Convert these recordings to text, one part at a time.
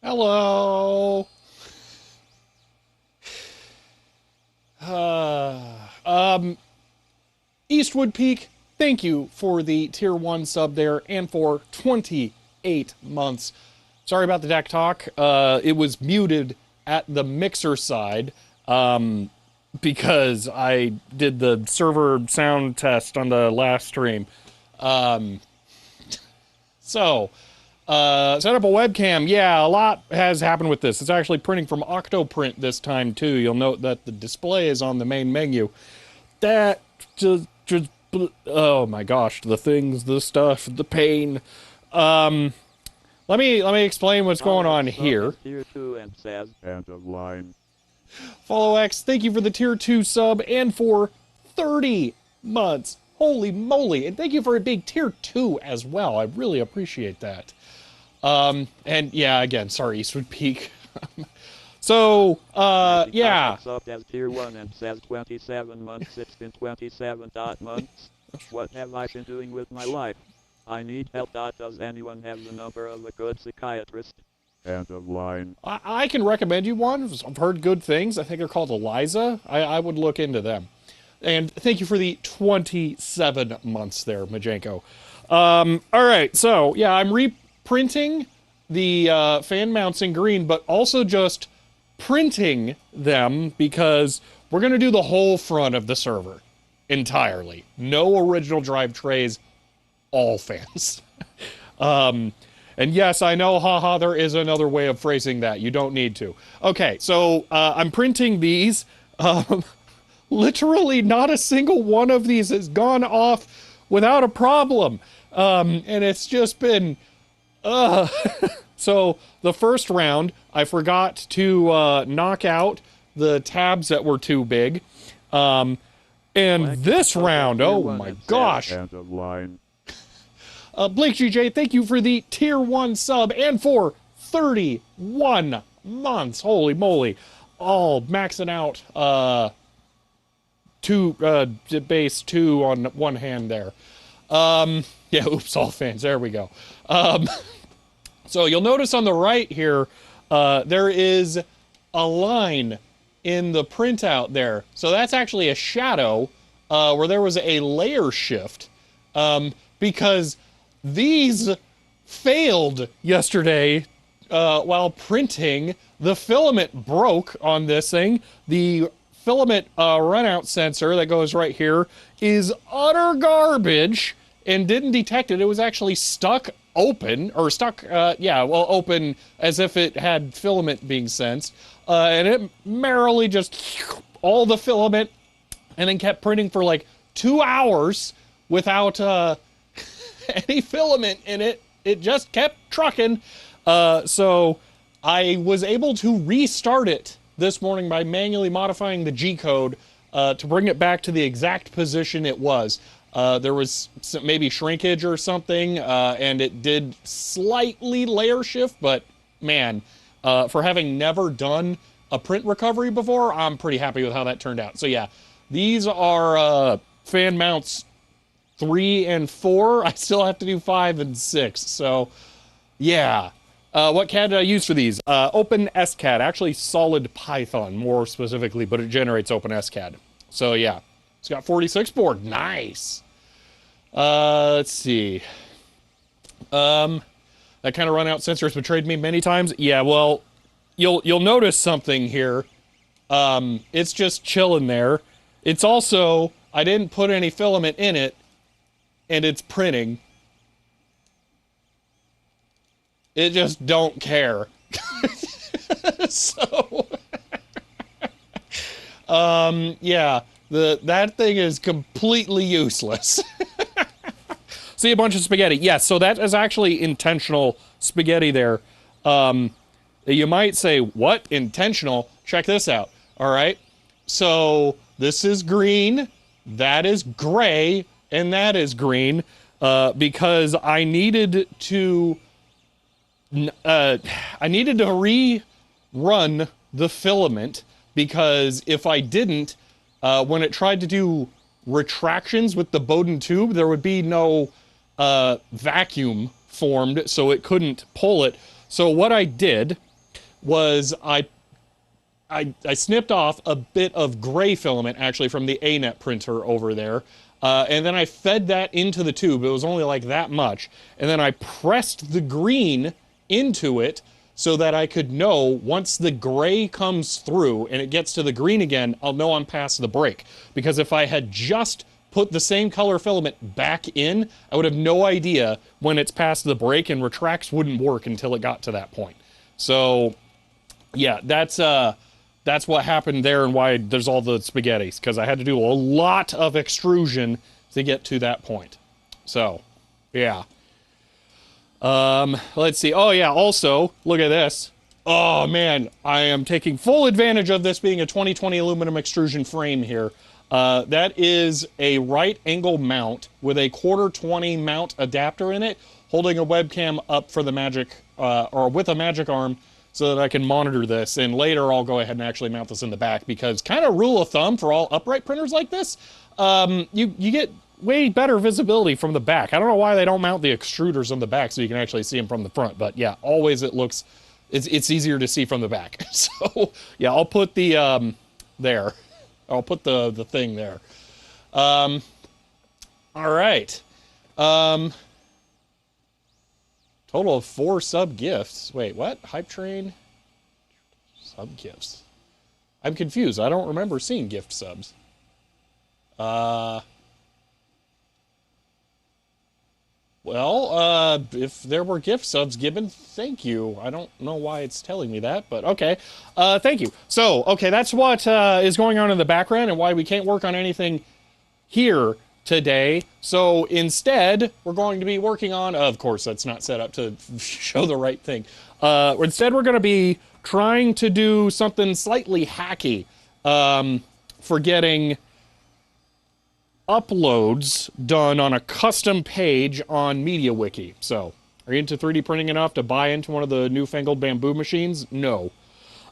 Hello. Eastwood Peak, thank you for the tier 1 sub there and for 28 months. Sorry about the deck talk. It was muted at the mixer side because I did the server sound test on the last stream. Set up a webcam. Yeah, a lot has happened with this. It's actually printing from Octoprint this time, too. You'll note that the display is on the main menu. That just oh my gosh, the things, the stuff, the pain. Let me explain what's going on here. Tier 2 and says end of line. Follow X, thank you for the tier 2 sub and for 30 months. Holy moly. And thank you for a big tier 2 as well. I really appreciate that. And yeah, again, sorry, Eastwood Peak. So, yeah. Up as tier 1 and says 27 months. It's been 27 months. What have I been doing with my life? I need help. Does anyone have the number of a good psychiatrist? End of line. I can recommend you one. I've heard good things. I think they're called Eliza. I would look into them. And thank you for the 27 months there, Majenko. All right, so, yeah, I'm reprinting the fan mounts in green, but also just printing them because we're going to do the whole front of the server entirely. No original drive trays, all fans. And yes, I know, haha, there is another way of phrasing that. You don't need to. Okay, so I'm printing these. Literally not a single one of these has gone off without a problem. And it's just been, So the first round, I forgot to knock out the tabs that were too big. And this round, oh my gosh. End of line. Blake GJ, thank you for the tier 1 sub and for 31 months. Holy moly. All maxing out base 2 on one hand there. Yeah, oops, all fans. There we go. So you'll notice on the right here, there is a line in the printout there. So that's actually a shadow where there was a layer shift because these failed yesterday while printing. The filament broke on this thing. The filament runout sensor that goes right here is utter garbage and didn't detect it. It was actually stuck open, or stuck, open as if it had filament being sensed. And it merrily just all the filament and then kept printing for like 2 hours without any filament in it. It just kept trucking. So I was able to restart it this morning by manually modifying the G code to bring it back to the exact position it was. There was maybe shrinkage or something, and it did slightly layer shift, but man, for having never done a print recovery before, I'm pretty happy with how that turned out. So yeah, these are fan mounts 3 and 4. I still have to do 5 and 6. So yeah. What CAD did I use for these? OpenSCAD, actually solid Python more specifically, but it generates OpenSCAD. So yeah, it's got 46 board. Nice. Let's see. That kind of run out sensor has betrayed me many times. Yeah, well, you'll notice something here. It's just chilling there. It's also, I didn't put any filament in it, and it's printing. It just don't care. So, yeah, that thing is completely useless. See a bunch of spaghetti. Yes, so that is actually intentional spaghetti there. You might say, what? Intentional? Check this out. All right. So this is green, that is gray, and that is green, because I needed to rerun the filament, because if I didn't, when it tried to do retractions with the Bowden tube, there would be no vacuum formed, so it couldn't pull it. So what I did was I snipped off a bit of gray filament, actually, from the ANET printer over there, and then I fed that into the tube. It was only like that much, and then I pressed the green into it so that I could know once the gray comes through and it gets to the green again, I'll know I'm past the break. Because if I had just put the same color filament back in, I would have no idea when it's past the break, and retracts wouldn't work until it got to that point. So yeah, that's what happened there, and why there's all the spaghettis, because I had to do a lot of extrusion to get to that point. So yeah. Let's see. Oh yeah, also, look at this. Oh man, I am taking full advantage of this being a 2020 aluminum extrusion frame here. That is a right angle mount with a 1/4-20 mount adapter in it, holding a webcam up for the magic, or with a magic arm, so that I can monitor this. And later I'll go ahead and actually mount this in the back, because kind of rule of thumb for all upright printers like this, you get way better visibility from the back. I don't know why they don't mount the extruders on the back so you can actually see them from the front, but yeah, always it's easier to see from the back. So yeah, I'll put the there. I'll put the thing there. All right. Total of 4 sub gifts. Wait, what? Hype train sub gifts. I'm confused. I don't remember seeing gift subs. Well, if there were gift subs given, thank you. I don't know why it's telling me that, but okay. Thank you. So, okay, that's what is going on in the background and why we can't work on anything here today. So instead, we're going to be working on, of course, that's not set up to show the right thing. Instead, we're going to be trying to do something slightly hacky for getting uploads done on a custom page on MediaWiki. So, are you into 3D printing enough to buy into one of the newfangled bamboo machines? No.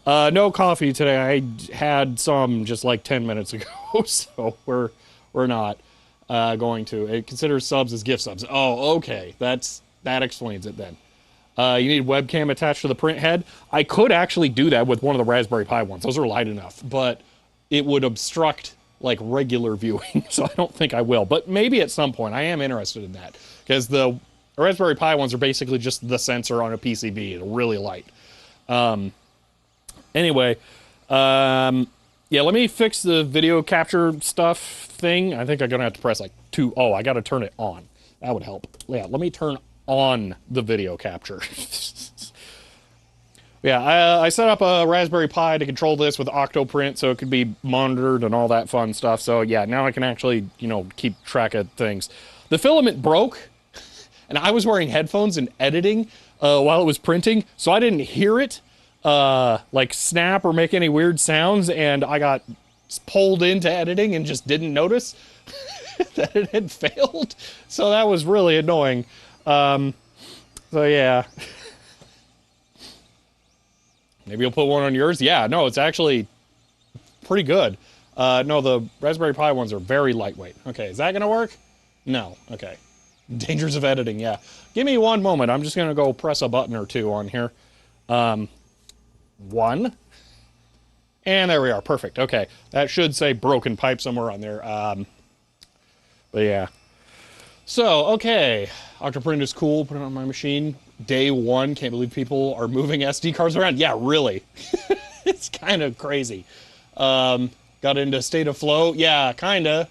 No coffee today. I had some just like 10 minutes ago, so we're not going to. It considers subs as gift subs. Oh, okay. That explains it then. You need webcam attached to the print head. I could actually do that with one of the Raspberry Pi ones. Those are light enough, but it would obstruct like regular viewing, so I don't think I will. But maybe at some point. I am interested in that, because the Raspberry Pi ones are basically just the sensor on a PCB. They're really light. Anyway, yeah, let me fix the video capture stuff thing. I think I'm gonna have to press like 2. Oh, I gotta turn it on. That would help. Yeah, let me turn on the video capture. Yeah, I set up a Raspberry Pi to control this with Octoprint so it could be monitored and all that fun stuff. So yeah, now I can actually, keep track of things. The filament broke, and I was wearing headphones and editing while it was printing, so I didn't hear it like snap or make any weird sounds, and I got pulled into editing and just didn't notice that it had failed. So that was really annoying. So yeah. Maybe you'll put one on yours? Yeah, no, it's actually pretty good. No, the Raspberry Pi ones are very lightweight. Okay, is that gonna work? No, okay. Dangers of editing, yeah. Give me one moment. I'm just gonna go press a button or two on here. One. And there we are, perfect. Okay, that should say broken pipe somewhere on there. But yeah. So, okay. Octoprint is cool, put it on my machine. Day one, can't believe people are moving SD cards around. Yeah, really. It's kind of crazy. Got into state of flow. Yeah, kinda.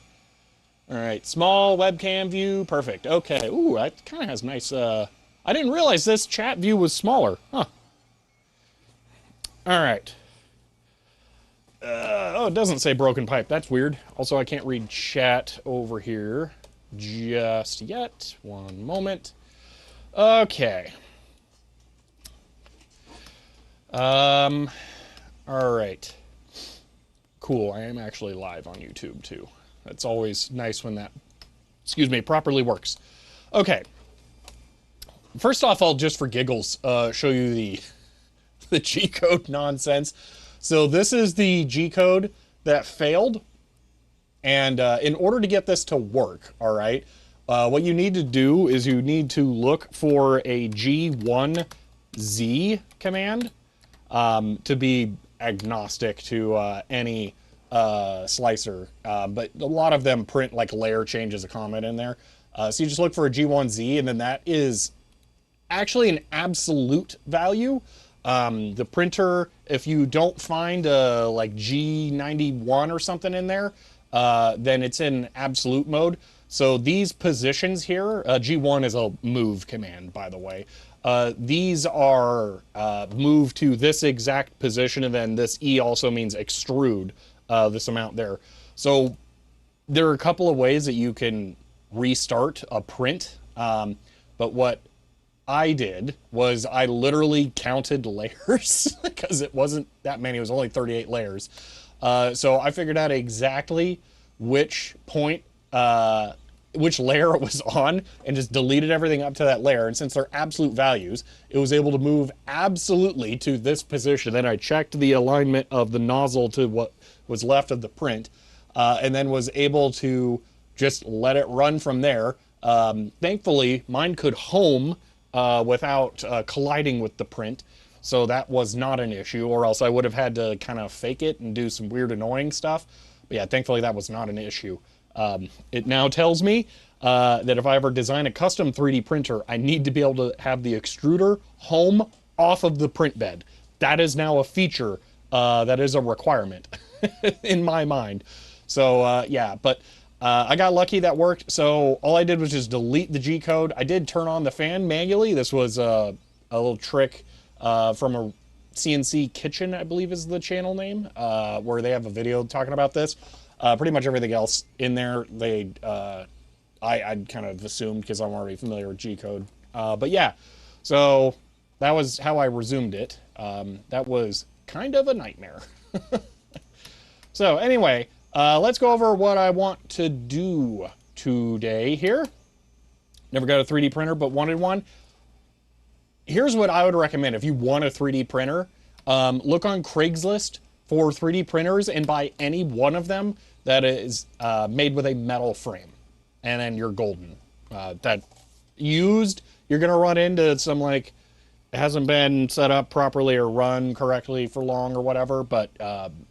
All right, small webcam view, perfect. Okay, ooh, that kind of has nice, I didn't realize this chat view was smaller. Huh. All right. Oh, it doesn't say broken pipe. That's weird. Also, I can't read chat over here just yet. One moment. Okay. All right. Cool. I am actually live on YouTube too. That's always nice when that, excuse me, properly works. Okay. First off, I'll just for giggles show you the G-code nonsense. So this is the G-code that failed. And in order to get this to work, all right, what you need to do is you need to look for a G1Z command to be agnostic to any slicer. But a lot of them print like layer change as a comment in there. So you just look for a G1Z, and then that is actually an absolute value. The printer, if you don't find like G91 or something in there, then it's in absolute mode. So these positions here, G1 is a move command, by the way. These are move to this exact position, and then this E also means extrude this amount there. So there are a couple of ways that you can restart a print, but what I did was I literally counted layers because it wasn't that many. It was only 38 layers. So I figured out exactly which point, which layer it was on, and just deleted everything up to that layer. And since they're absolute values, it was able to move absolutely to this position. Then I checked the alignment of the nozzle to what was left of the print, and then was able to just let it run from there. Thankfully, mine could home without colliding with the print, so that was not an issue, or else I would have had to kind of fake it and do some weird annoying stuff. But yeah, thankfully that was not an issue. It now tells me that if I ever design a custom 3D printer, I need to be able to have the extruder home off of the print bed. That is now a feature that is a requirement in my mind. So yeah, but I got lucky that worked. So all I did was just delete the G code. I did turn on the fan manually. This was a little trick from a CNC Kitchen, I believe is the channel name, where they have a video talking about this. Pretty much everything else in there, I'd kind of assumed because I'm already familiar with G code. But yeah, so that was how I resumed it. That was kind of a nightmare. So anyway, let's go over what I want to do today here. Never got a 3D printer, but wanted one. Here's what I would recommend if you want a 3D printer. Look on Craigslist for 3D printers and buy any one of them that is made with a metal frame. And then you're golden. That used, you're going to run into some like, it hasn't been set up properly or run correctly for long or whatever, but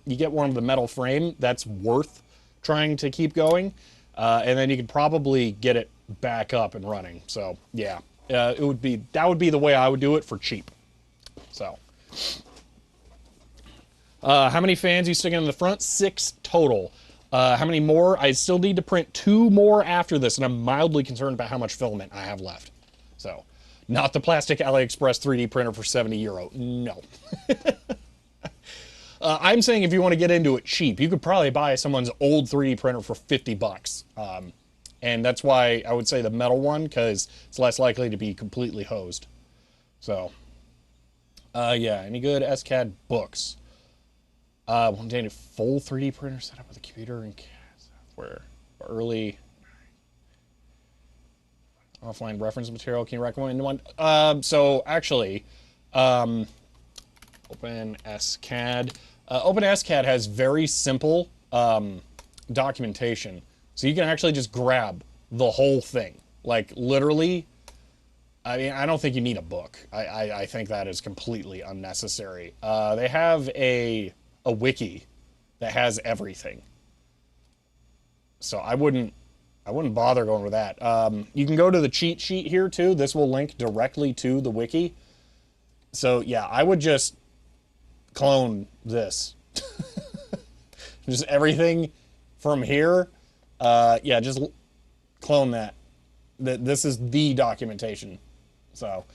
you get one of the metal frame, that's worth trying to keep going. And then you can probably get it back up and running. So yeah, that would be the way I would do it for cheap. So how many fans you sticking in the front? 6 total. How many more? I still need to print 2 more after this, and I'm mildly concerned about how much filament I have left. So, not the plastic AliExpress 3D printer for €70. No. I'm saying if you want to get into it cheap, you could probably buy someone's old 3D printer for $50. And that's why I would say the metal one, because it's less likely to be completely hosed. So, yeah, any good SCAD books? One day, a full 3D printer set up with a computer and CAD software. Early offline reference material. Can you recommend one? So actually, OpenSCAD. OpenSCAD has very simple documentation. So you can actually just grab the whole thing. Like, literally, I mean, I don't think you need a book. I think that is completely unnecessary. They have a wiki that has everything. So I wouldn't bother going with that. You can go to the cheat sheet here, too. This will link directly to the wiki. So, yeah, I would just clone this. Just everything from here. Yeah, just clone that. This is the documentation. So,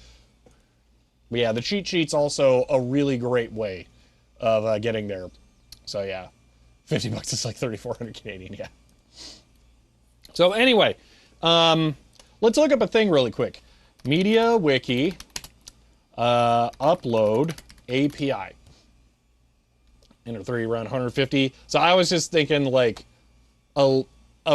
but yeah, the cheat sheet's also a really great way of getting there. So, yeah, $50 is like 3,400 Canadian, yeah. So anyway, let's look up a thing really quick. Media Wiki upload API. Enter 3 around 150. So I was just thinking like a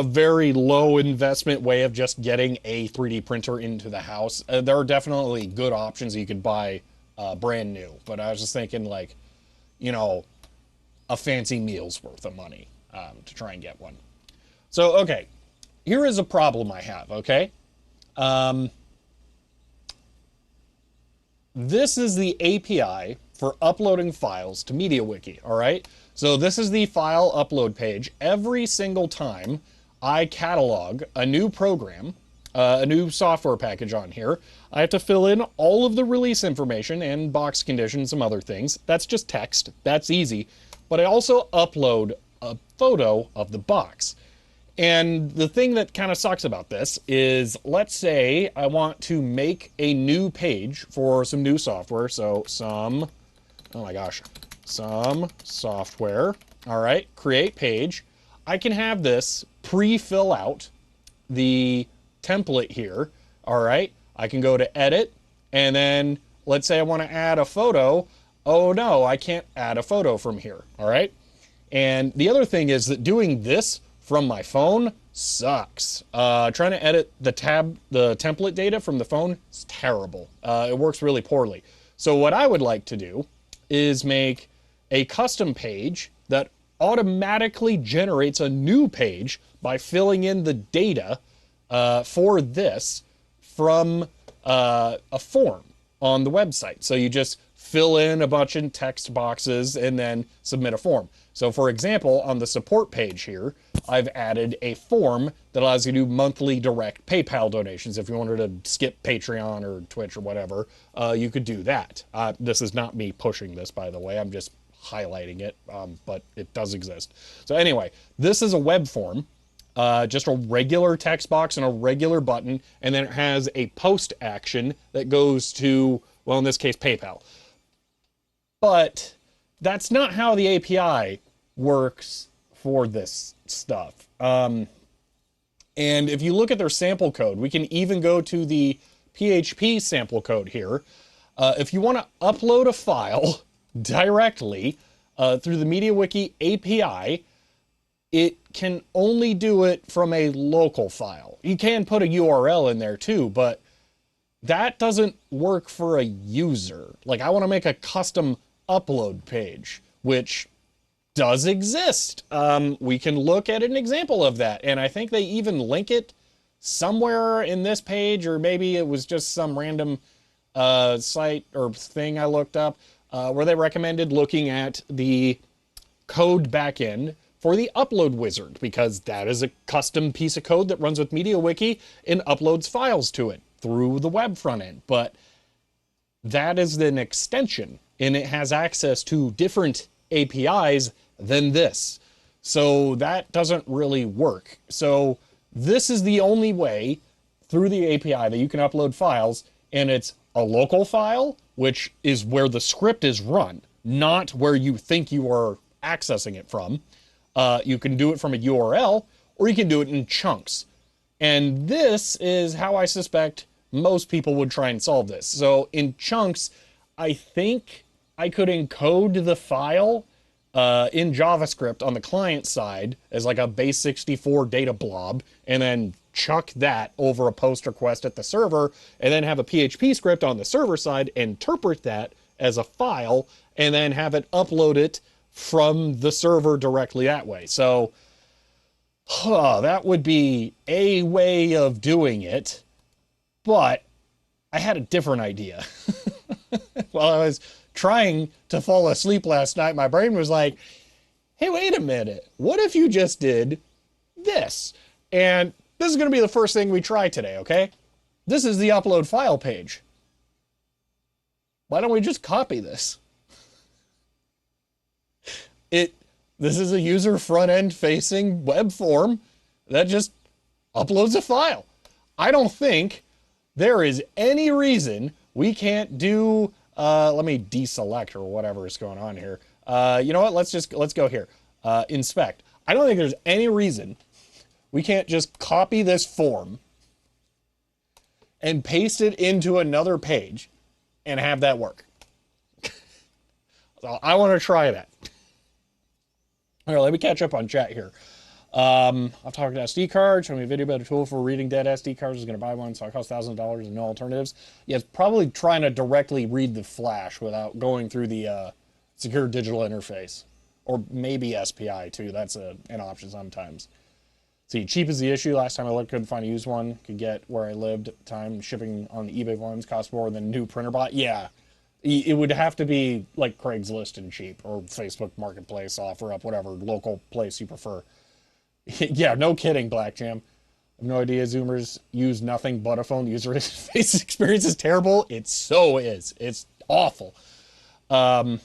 very low investment way of just getting a 3D printer into the house. There are definitely good options you could buy brand new, but I was just thinking like, you know, a fancy meal's worth of money to try and get one. So, okay. Here is a problem I have, okay? This is the API for uploading files to MediaWiki, all right? So this is the file upload page. Every single time I catalog a new program, a new software package on here, I have to fill in all of the release information and box conditions, some other things. That's just text. That's easy. But I also upload a photo of the box. And the thing that kind of sucks about this is, let's say I want to make a new page for some new software. So some software. All right, create page. I can have this pre-fill out the template here. All right, I can go to edit, and then let's say I want to add a photo. Oh no, I can't add a photo from here. All right. And the other thing is that doing this from my phone sucks. Trying to edit the template data from the phone is terrible. It works really poorly. So what I would like to do is make a custom page that automatically generates a new page by filling in the data for this from a form on the website. So you just fill in a bunch of text boxes and then submit a form. So for example, on the support page here, I've added a form that allows you to do monthly direct PayPal donations. If you wanted to skip Patreon or Twitch or whatever, you could do that. This is not me pushing this, by the way. I'm just highlighting it, but it does exist. So anyway, this is a web form, just a regular text box and a regular button, and then it has a post action that goes to, well, in this case, PayPal. But that's not how the API works for this stuff. And if you look at their sample code, we can even go to the PHP sample code here. If you want to upload a file directly through the MediaWiki API, it can only do it from a local file. You can put a URL in there too, but that doesn't work for a user. Like, I want to make a custom upload page, which does exist. We can look at an example of that, and I think they even link it somewhere in this page, or maybe it was just some random site or thing I looked up where they recommended looking at the code backend for the upload wizard, because that is a custom piece of code that runs with MediaWiki and uploads files to it through the web front end. But that is an extension, and it has access to different APIs than this. So that doesn't really work. So this is the only way through the API that you can upload files, and it's a local file, which is where the script is run, not where you think you are accessing it from. You can do it from a URL, or you can do it in chunks. And this is how I suspect most people would try and solve this. So in chunks, I think I could encode the file in JavaScript on the client side as like a base64 data blob, and then chuck that over a post request at the server, and then have a PHP script on the server side, interpret that as a file, and then have it upload it from the server directly that way. So that would be a way of doing it, but I had a different idea. While I was trying to fall asleep last night, my brain was like, hey, wait a minute. What if you just did this? And this is going to be the first thing we try today, okay? This is the upload file page. Why don't we just copy this? This is a user front-end facing web form that just uploads a file. I don't think there is any reason we can't do, let me deselect or whatever is going on here. You know what, let's go here. Inspect. I don't think there's any reason we can't just copy this form and paste it into another page and have that work. So I want to try that. All right, let me catch up on chat here. I've talked SD cards. Show me a video about a tool for reading dead SD cards. I was going to buy one, so it cost $1,000 and no alternatives. Yeah, it's probably trying to directly read the flash without going through the secure digital interface. Or maybe SPI, too. That's an option sometimes. See, cheap is the issue. Last time I looked, couldn't find a used one. Could get where I lived at the time. Shipping on eBay volumes cost more than new printer bot. Yeah. It would have to be like Craigslist and cheap, or Facebook Marketplace, OfferUp, whatever local place you prefer. Yeah, no kidding, Black Jam. I have no idea Zoomers use nothing but a phone. The user interface experience is terrible. It so is. It's awful. The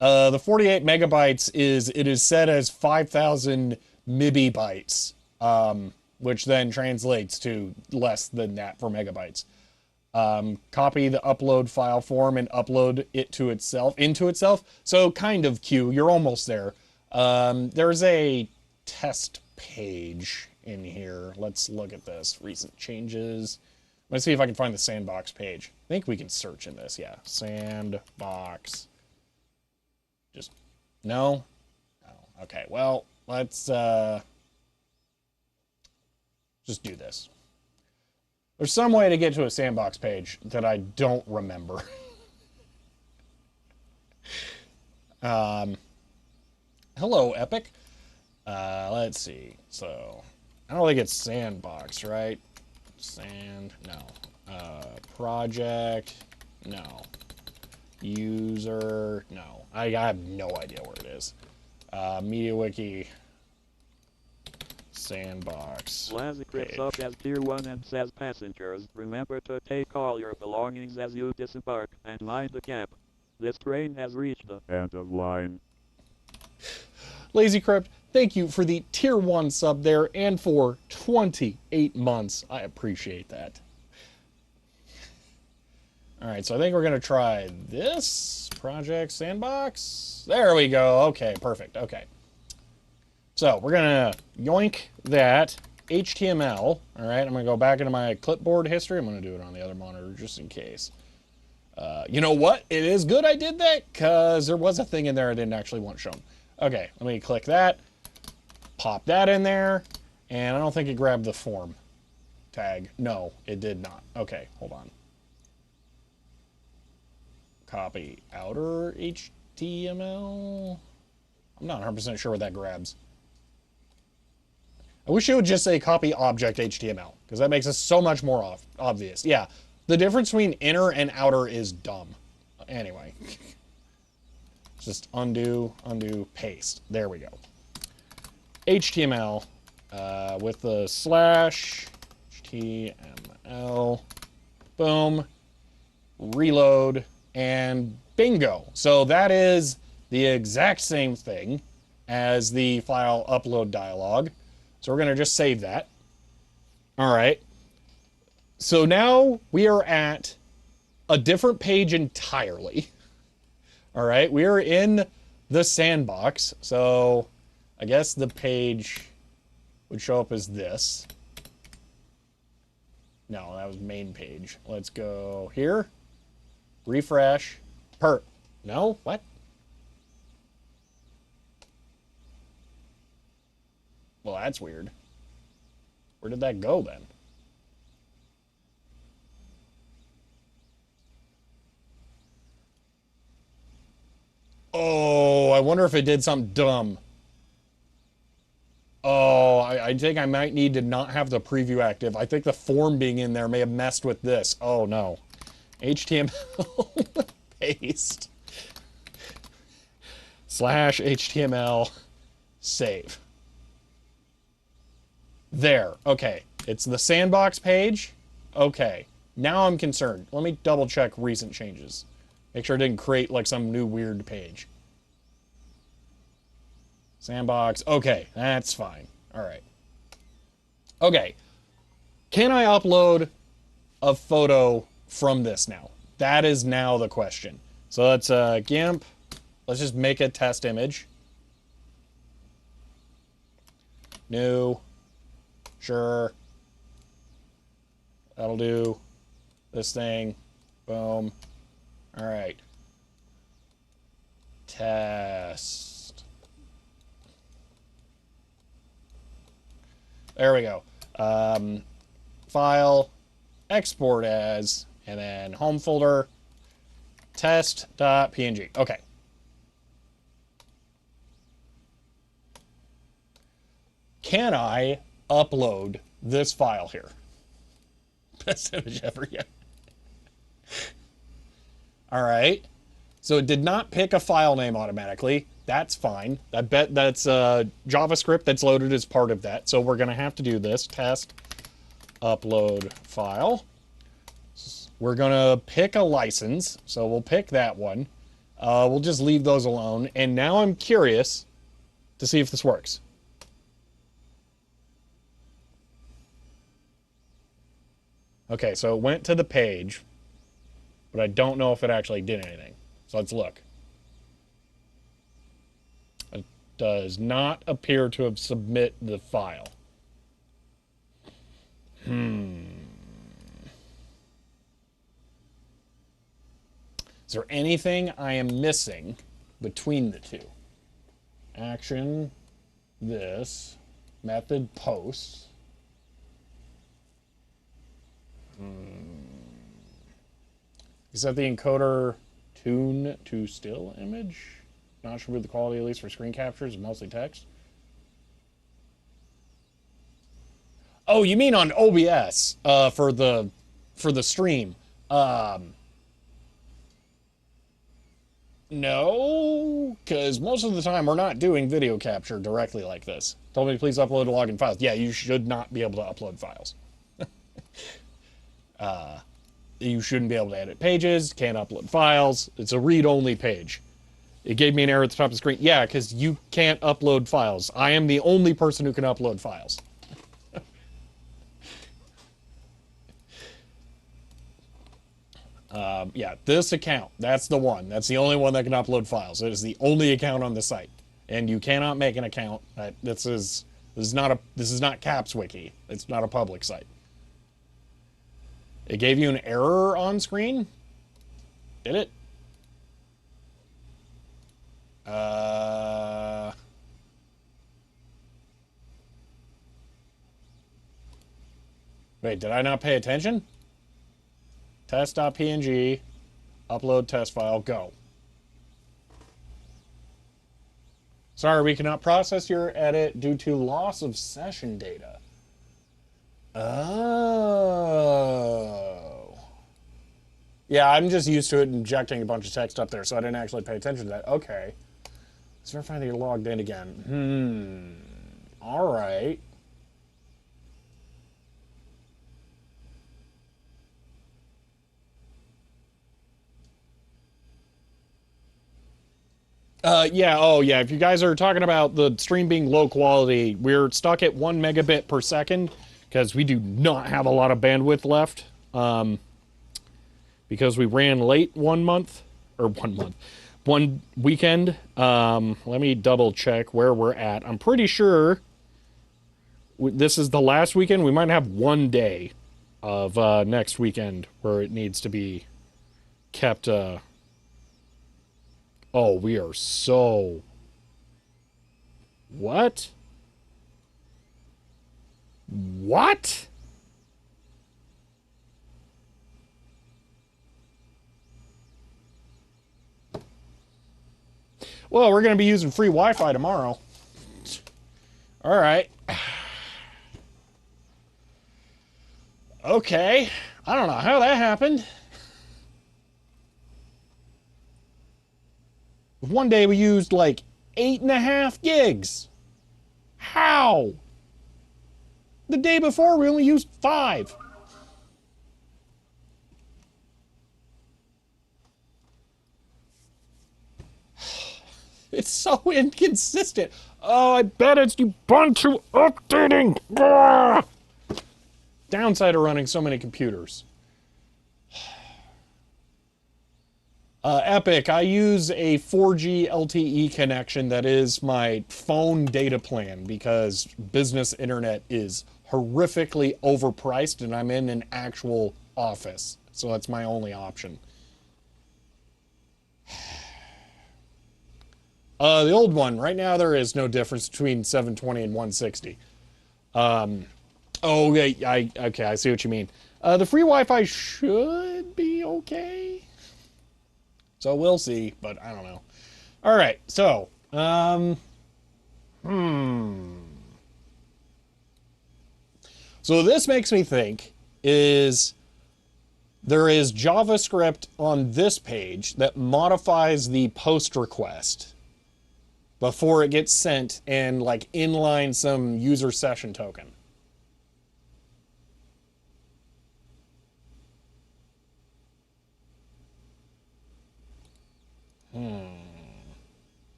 48 megabytes it is set as 5,000 MB bytes, which then translates to less than that for megabytes. Copy the upload file form and upload it into itself. So kind of Q, you're almost there. There's a test page in here. Let's look at this. Recent changes. Let's see if I can find the sandbox page. I think we can search in this. Yeah, sandbox. Just no. Oh, okay. Well, let's just do this. There's some way to get to a sandbox page that I don't remember. Hello, Epic. Let's see. So, I don't think it's sandbox, right? No. Project, no. User, no. I have no idea where it is. MediaWiki. Sandbox. Lazicrypt up as tier 1 and says passengers, remember to take all your belongings as you disembark, and mind the gap. This train has reached the End of line. LazyCrypt, thank you for the tier 1 sub there and for 28 months. I appreciate that. Alright, so I think we're going to try this. Project Sandbox. There we go. Okay, perfect. Okay. So we're going to yoink that HTML. All right, I'm going to go back into my clipboard history. I'm going to do it on the other monitor just in case. You know what? It is good I did that because there was a thing in there I didn't actually want shown. Okay, let me click that. Pop that in there. And I don't think it grabbed the form tag. No, it did not. Okay, hold on. Copy outer HTML. I'm not 100% sure what that grabs. I wish it would just say copy object HTML, because that makes it so much more obvious. Yeah, the difference between inner and outer is dumb. Anyway. Just undo, paste. There we go. HTML with the slash HTML. Boom. Reload. And bingo. So that is the exact same thing as the file upload dialog. So we're going to just save that. All right. So now we are at a different page entirely. All right. We are in the sandbox. So I guess the page would show up as this. No, that was main page. Let's go here. Refresh. No? What? Well, that's weird. Where did that go then? Oh, I wonder if it did something dumb. Oh, I think I might need to not have the preview active. I think the form being in there may have messed with this. Oh, no. HTML paste / HTML save. There. Okay. It's the sandbox page. Okay. Now I'm concerned. Let me double check recent changes. Make sure it didn't create like some new weird page. Sandbox. Okay. That's fine. All right. Okay. Can I upload a photo from this now? That is now the question. So let's GIMP. Let's just make a test image. New. Sure. That'll do this thing. Boom. All right. Test. There we go. File, export as, and then home folder, test.png. Okay. Can I upload this file here? Best image ever yet. All right. So it did not pick a file name automatically. That's fine. I bet that's JavaScript that's loaded as part of that. So we're going to have to do this. Test upload file. We're going to pick a license. So we'll pick that one. We'll just leave those alone. And now I'm curious to see if this works. Okay, so it went to the page, but I don't know if it actually did anything. So let's look. It does not appear to have submitted the file. Is there anything I am missing between the two? Action, this, method posts. Set the encoder tune to still image. Not sure what the quality, at least for screen captures, mostly text. Oh, you mean on OBS for the stream? No, because most of the time we're not doing video capture directly like this. Told me to please upload login files. Yeah, you should not be able to upload files. You shouldn't be able to edit pages, can't upload files. It's a read-only page. It gave me an error at the top of the screen. Yeah, because you can't upload files. I am the only person who can upload files. Yeah, this account, that's the one. That's the only one that can upload files. It is the only account on the site. And you cannot make an account. This is not Caps Wiki. It's not a public site. It gave you an error on screen? Did it? Wait, did I not pay attention? Test.png, upload test file, go. Sorry, we cannot process your edit due to loss of session data. Oh. Yeah, I'm just used to it injecting a bunch of text up there, so I didn't actually pay attention to that. Okay. Let's verify that you're logged in again. All right. Yeah, oh yeah, if you guys are talking about the stream being low quality, we're stuck at 1 megabit per second because we do not have a lot of bandwidth left. Because we ran late one weekend. Let me double check where we're at. I'm pretty sure this is the last weekend. We might have one day of next weekend where it needs to be kept. Oh, we are so. What? What? Well, we're going to be using free Wi-Fi tomorrow. All right. Okay. I don't know how that happened. One day we used like 8.5 gigs. How? The day before we only used 5. It's so inconsistent. Oh, I bet it's Ubuntu updating. Ugh. Downside of running so many computers. Epic, I use a 4G LTE connection that is my phone data plan because business internet is horrifically overpriced and I'm in an actual office. So that's my only option. The old one, right now there is no difference between 720 and 160. Oh, yeah, okay, I see what you mean. The free Wi-Fi should be okay. So we'll see, but I don't know. All right, so, So this makes me think is there is JavaScript on this page that modifies the post request before it gets sent and like inline some user session token.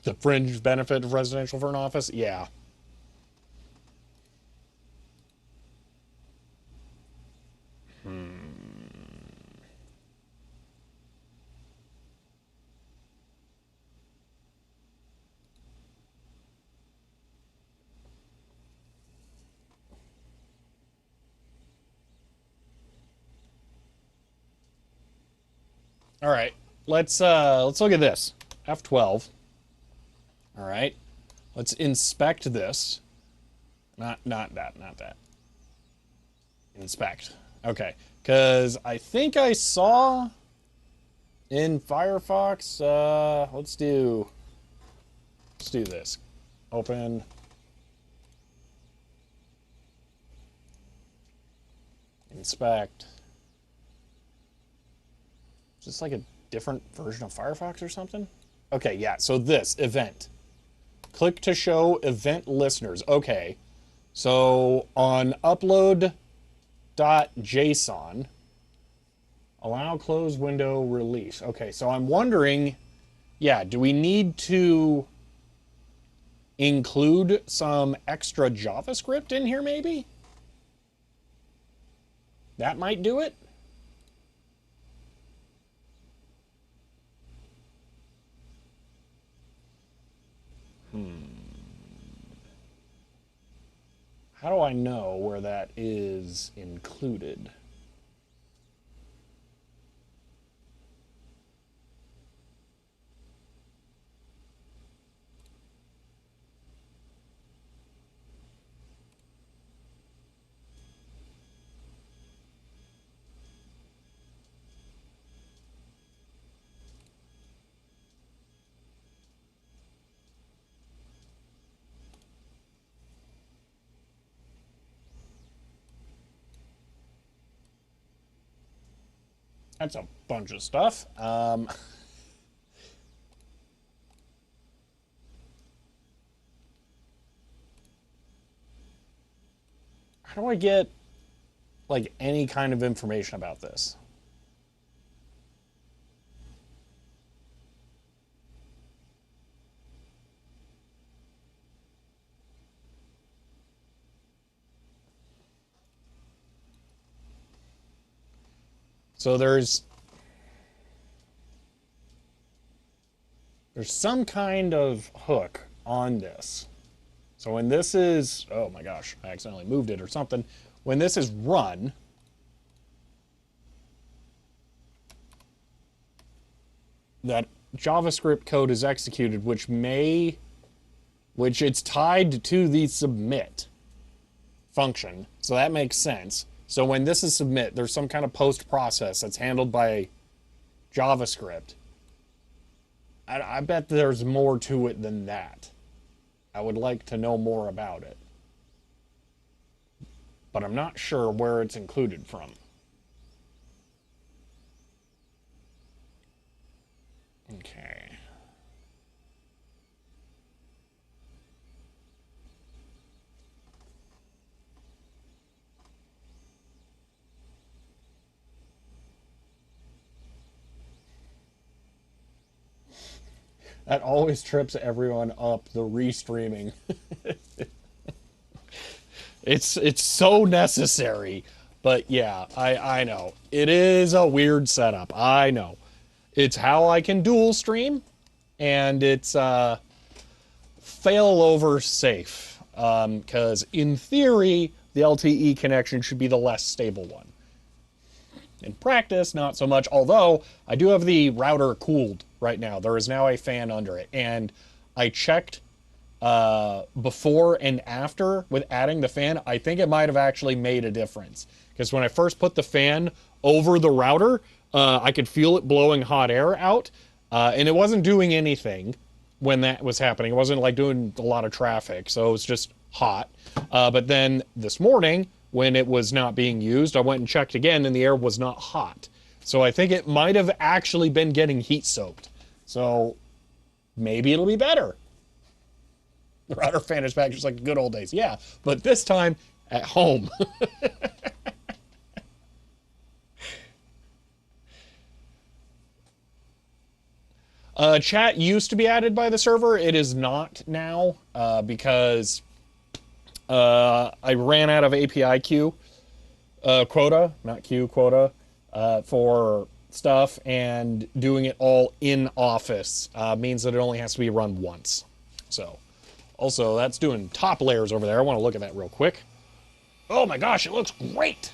The fringe benefit of residential for an office? Yeah. All right. Let's look at this. F12. All right. Let's inspect this. Not that. Inspect. Okay. Cuz I think I saw in Firefox let's do this. Open. Inspect. Is this like a different version of Firefox or something? Okay, yeah, so this, event. Click to show event listeners. Okay, so on upload.json, allow close window release. Okay, so I'm wondering, yeah, do we need to include some extra JavaScript in here maybe? That might do it? How do I know where that is included? That's a bunch of stuff. How do I get like any kind of information about this? So there's some kind of hook on this. So when this is, oh my gosh, I accidentally moved it or something. When this is run, that JavaScript code is executed, which it's tied to the submit function. So that makes sense. So when this is submit, there's some kind of post process that's handled by JavaScript. I bet there's more to it than that. I would like to know more about it. But I'm not sure where it's included from. Okay. That always trips everyone up, the restreaming. It's so necessary. But yeah, I know. It is a weird setup. I know. It's how I can dual stream, and it's failover safe. Because in theory, the LTE connection should be the less stable one. In practice, not so much, although I do have the router cooled right now. There is now a fan under it, and I checked before and after with adding the fan. I think it might have actually made a difference, because when I first put the fan over the router, I could feel it blowing hot air out, and it wasn't doing anything when that was happening. It wasn't like doing a lot of traffic, so it was just hot. But then this morning, when it was not being used, I went and checked again, and the air was not hot. So I think it might have actually been getting heat soaked. So maybe it'll be better. The router fan is back just like the good old days. Yeah, but this time at home. Chat used to be added by the server. It is not now because I ran out of API queue quota, not queue quota, for stuff, and doing it all in Office means that it only has to be run once. So, also, that's doing top layers over there. I want to look at that real quick. Oh my gosh, it looks great!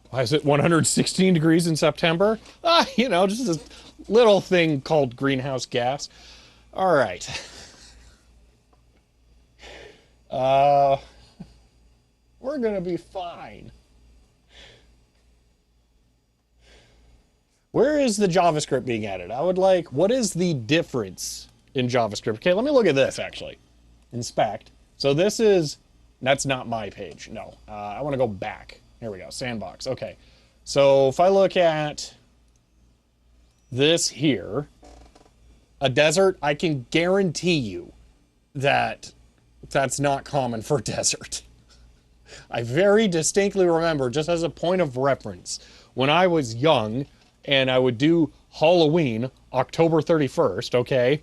Why is it 116 degrees in September? You know, just a little thing called greenhouse gas. All right. We're gonna be fine. Where is the JavaScript being added? I would like, what is the difference in JavaScript? Okay, let me look at this actually. Inspect. So this is, that's not my page. No, I want to go back. Here we go, sandbox. Okay, so if I look at this here, a desert, I can guarantee you that that's not common for desert. I very distinctly remember, just as a point of reference, when I was young and I would do Halloween, October 31st, okay,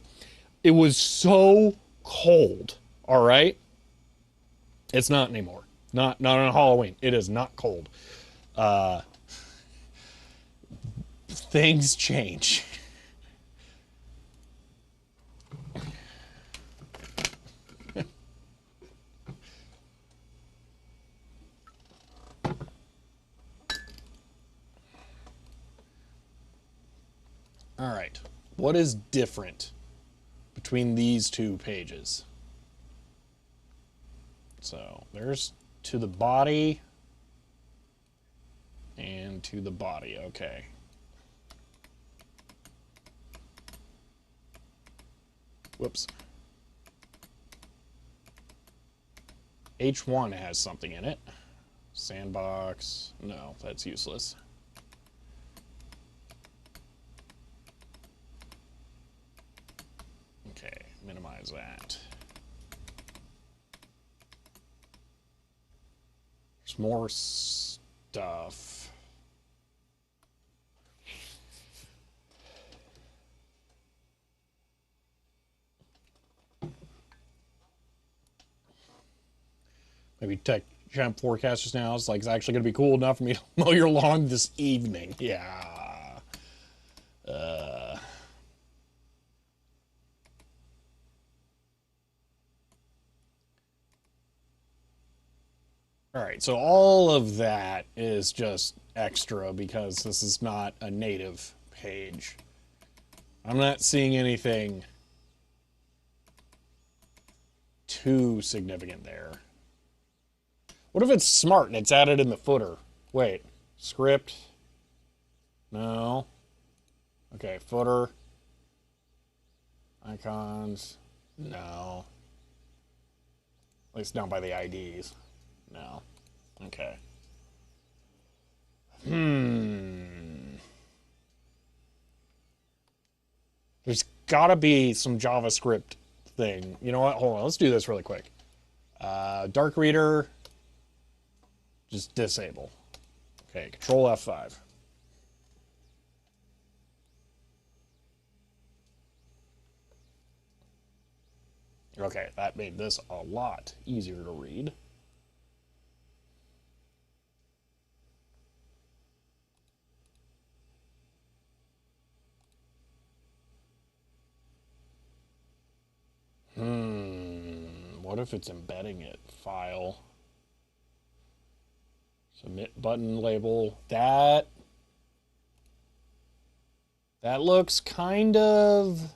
it was so cold, all right? It's not anymore. Not on Halloween. It is not cold. Things change. All right. What is different between these two pages? So there's to the body and to the body. Okay. Whoops. H1 has something in it. Sandbox. No, that's useless. Okay, minimize that. There's more stuff. Maybe tech champ forecast just now is like, it's actually going to be cool enough for me to mow your lawn this evening. Yeah. All right, so all of that is just extra because this is not a native page. I'm not seeing anything too significant there. What if it's smart and it's added in the footer? Wait, script? No. Okay, footer. Icons? No. At least not by the IDs. No. Okay. There's gotta be some JavaScript thing. You know what? Hold on. Let's do this really quick. Dark reader. Just disable. Okay, Control F5. Okay, that made this a lot easier to read. What if it's embedding it? File. Submit button label. That looks kind of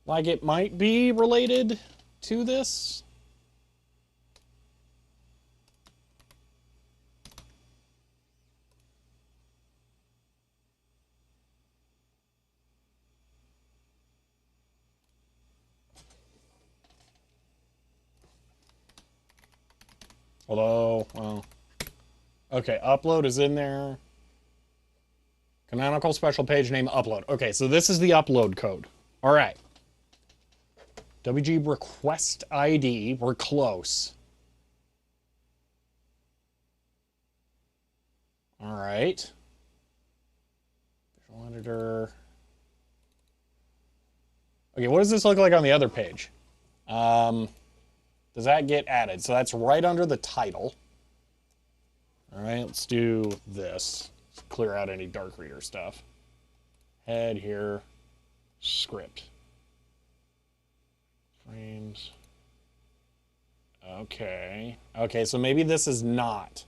like it might be related to this. Although, well, okay, upload is in there. Canonical special page name upload. Okay, so this is the upload code. All right. WG request ID. We're close. All right. Visual editor. Okay, what does this look like on the other page? Does that get added? So that's right under the title. All right, let's do this. Let's clear out any dark reader stuff. Head here, script. Frames. Okay. Okay, so maybe this is not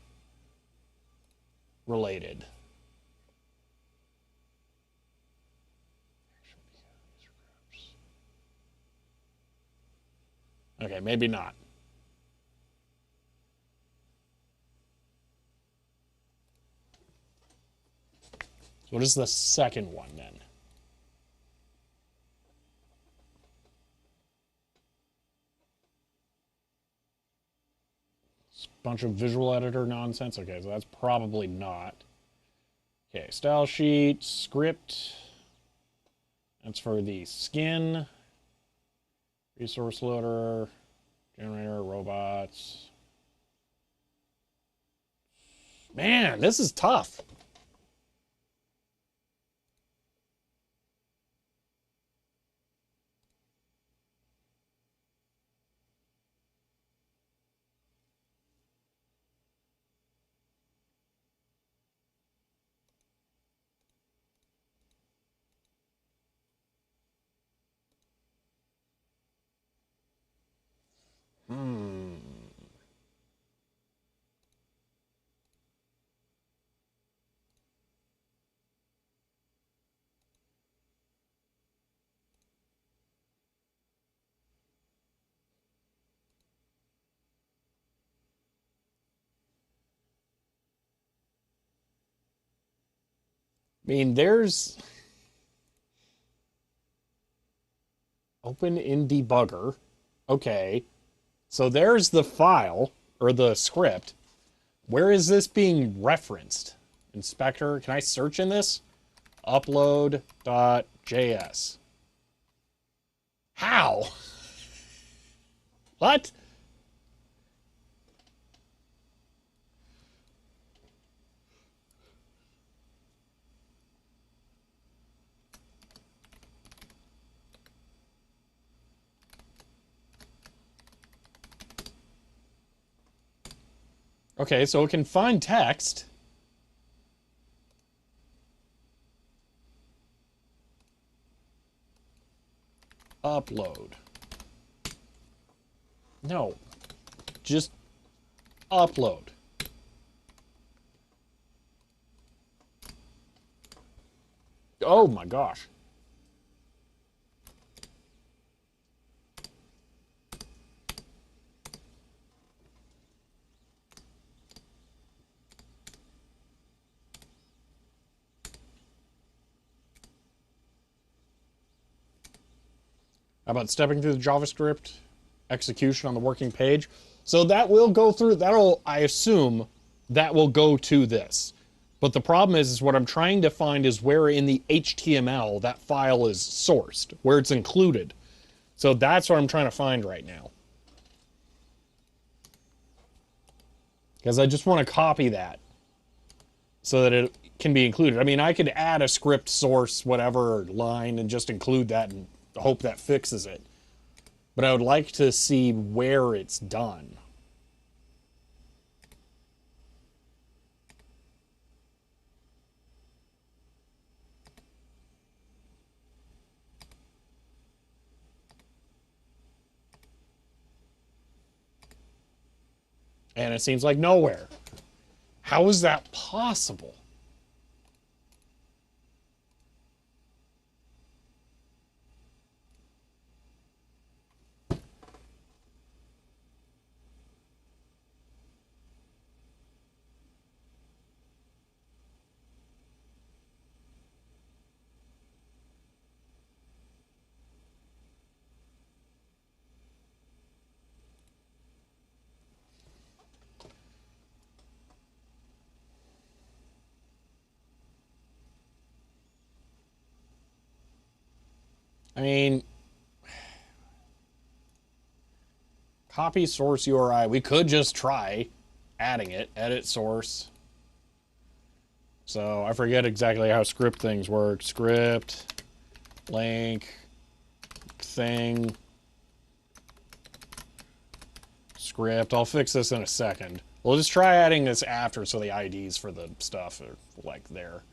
related. Okay, maybe not. So what is the second one then? It's a bunch of visual editor nonsense. Okay, so that's probably not. Okay, style sheet, script. That's for the skin. Resource loader, generator, robots. Man, this is tough. I mean, there's open in debugger. Okay. So there's the file or the script. Where is this being referenced? Inspector, can I search in this? Upload.js. How? What? Okay, so it can find text. Upload. No. just upload. Oh my gosh. How about stepping through the JavaScript execution on the working page? So that will go through, that'll, I assume, that will go to this. But the problem is what I'm trying to find is where in the HTML that file is sourced, where it's included. So that's what I'm trying to find right now. Because I just want to copy that so that it can be included. I mean, I could add a script source, whatever, line, and just include that and hope that fixes it. But I would like to see where it's done. And it seems like nowhere. How is that possible? I mean, copy source URI. We could just try adding it, edit source. So I forget exactly how script things work. Script, link, thing, script. I'll fix this in a second. We'll just try adding this after so the IDs for the stuff are like there.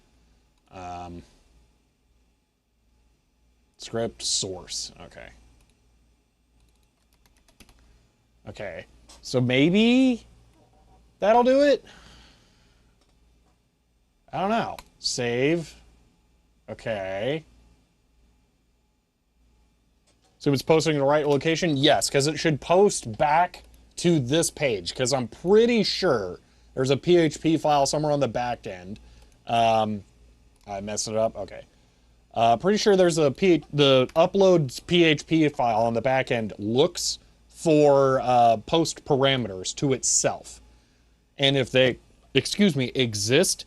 Script source. Okay. Okay. So maybe that'll do it? I don't know. Save. Okay. So it's posting in the right location? Yes, because it should post back to this page, because I'm pretty sure there's a PHP file somewhere on the back end. I messed it up? Okay. Pretty sure there's the upload PHP file on the back end looks for post parameters to itself. And if they, exist,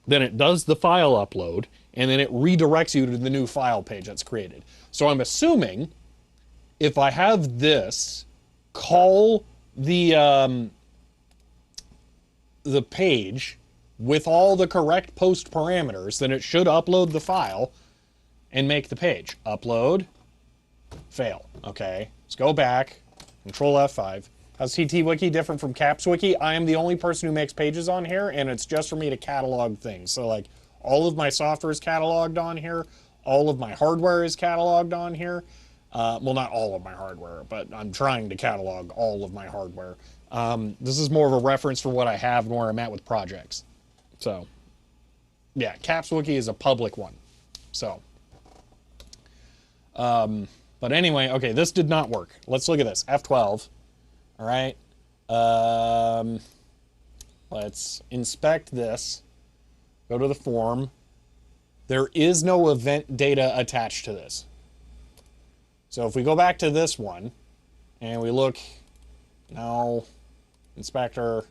then it does the file upload, and then it redirects you to the new file page that's created. So I'm assuming if I have this call the page with all the correct post parameters, then it should upload the file and make the page. Upload, fail. Okay, let's go back, Control F5. How's TT Wiki different from Caps Wiki? I am the only person who makes pages on here, and it's just for me to catalog things. So like all of my software is cataloged on here, all of my hardware is cataloged on here. Well, not all of my hardware, but I'm trying to catalog all of my hardware. This is more of a reference for what I have and where I'm at with projects. So, yeah, Caps Wiki is a public one. So, but anyway, okay, this did not work. Let's look at this. F12. All right. Let's inspect this. Go to the form. There is no event data attached to this. So if we go back to this one and we look, now, inspector,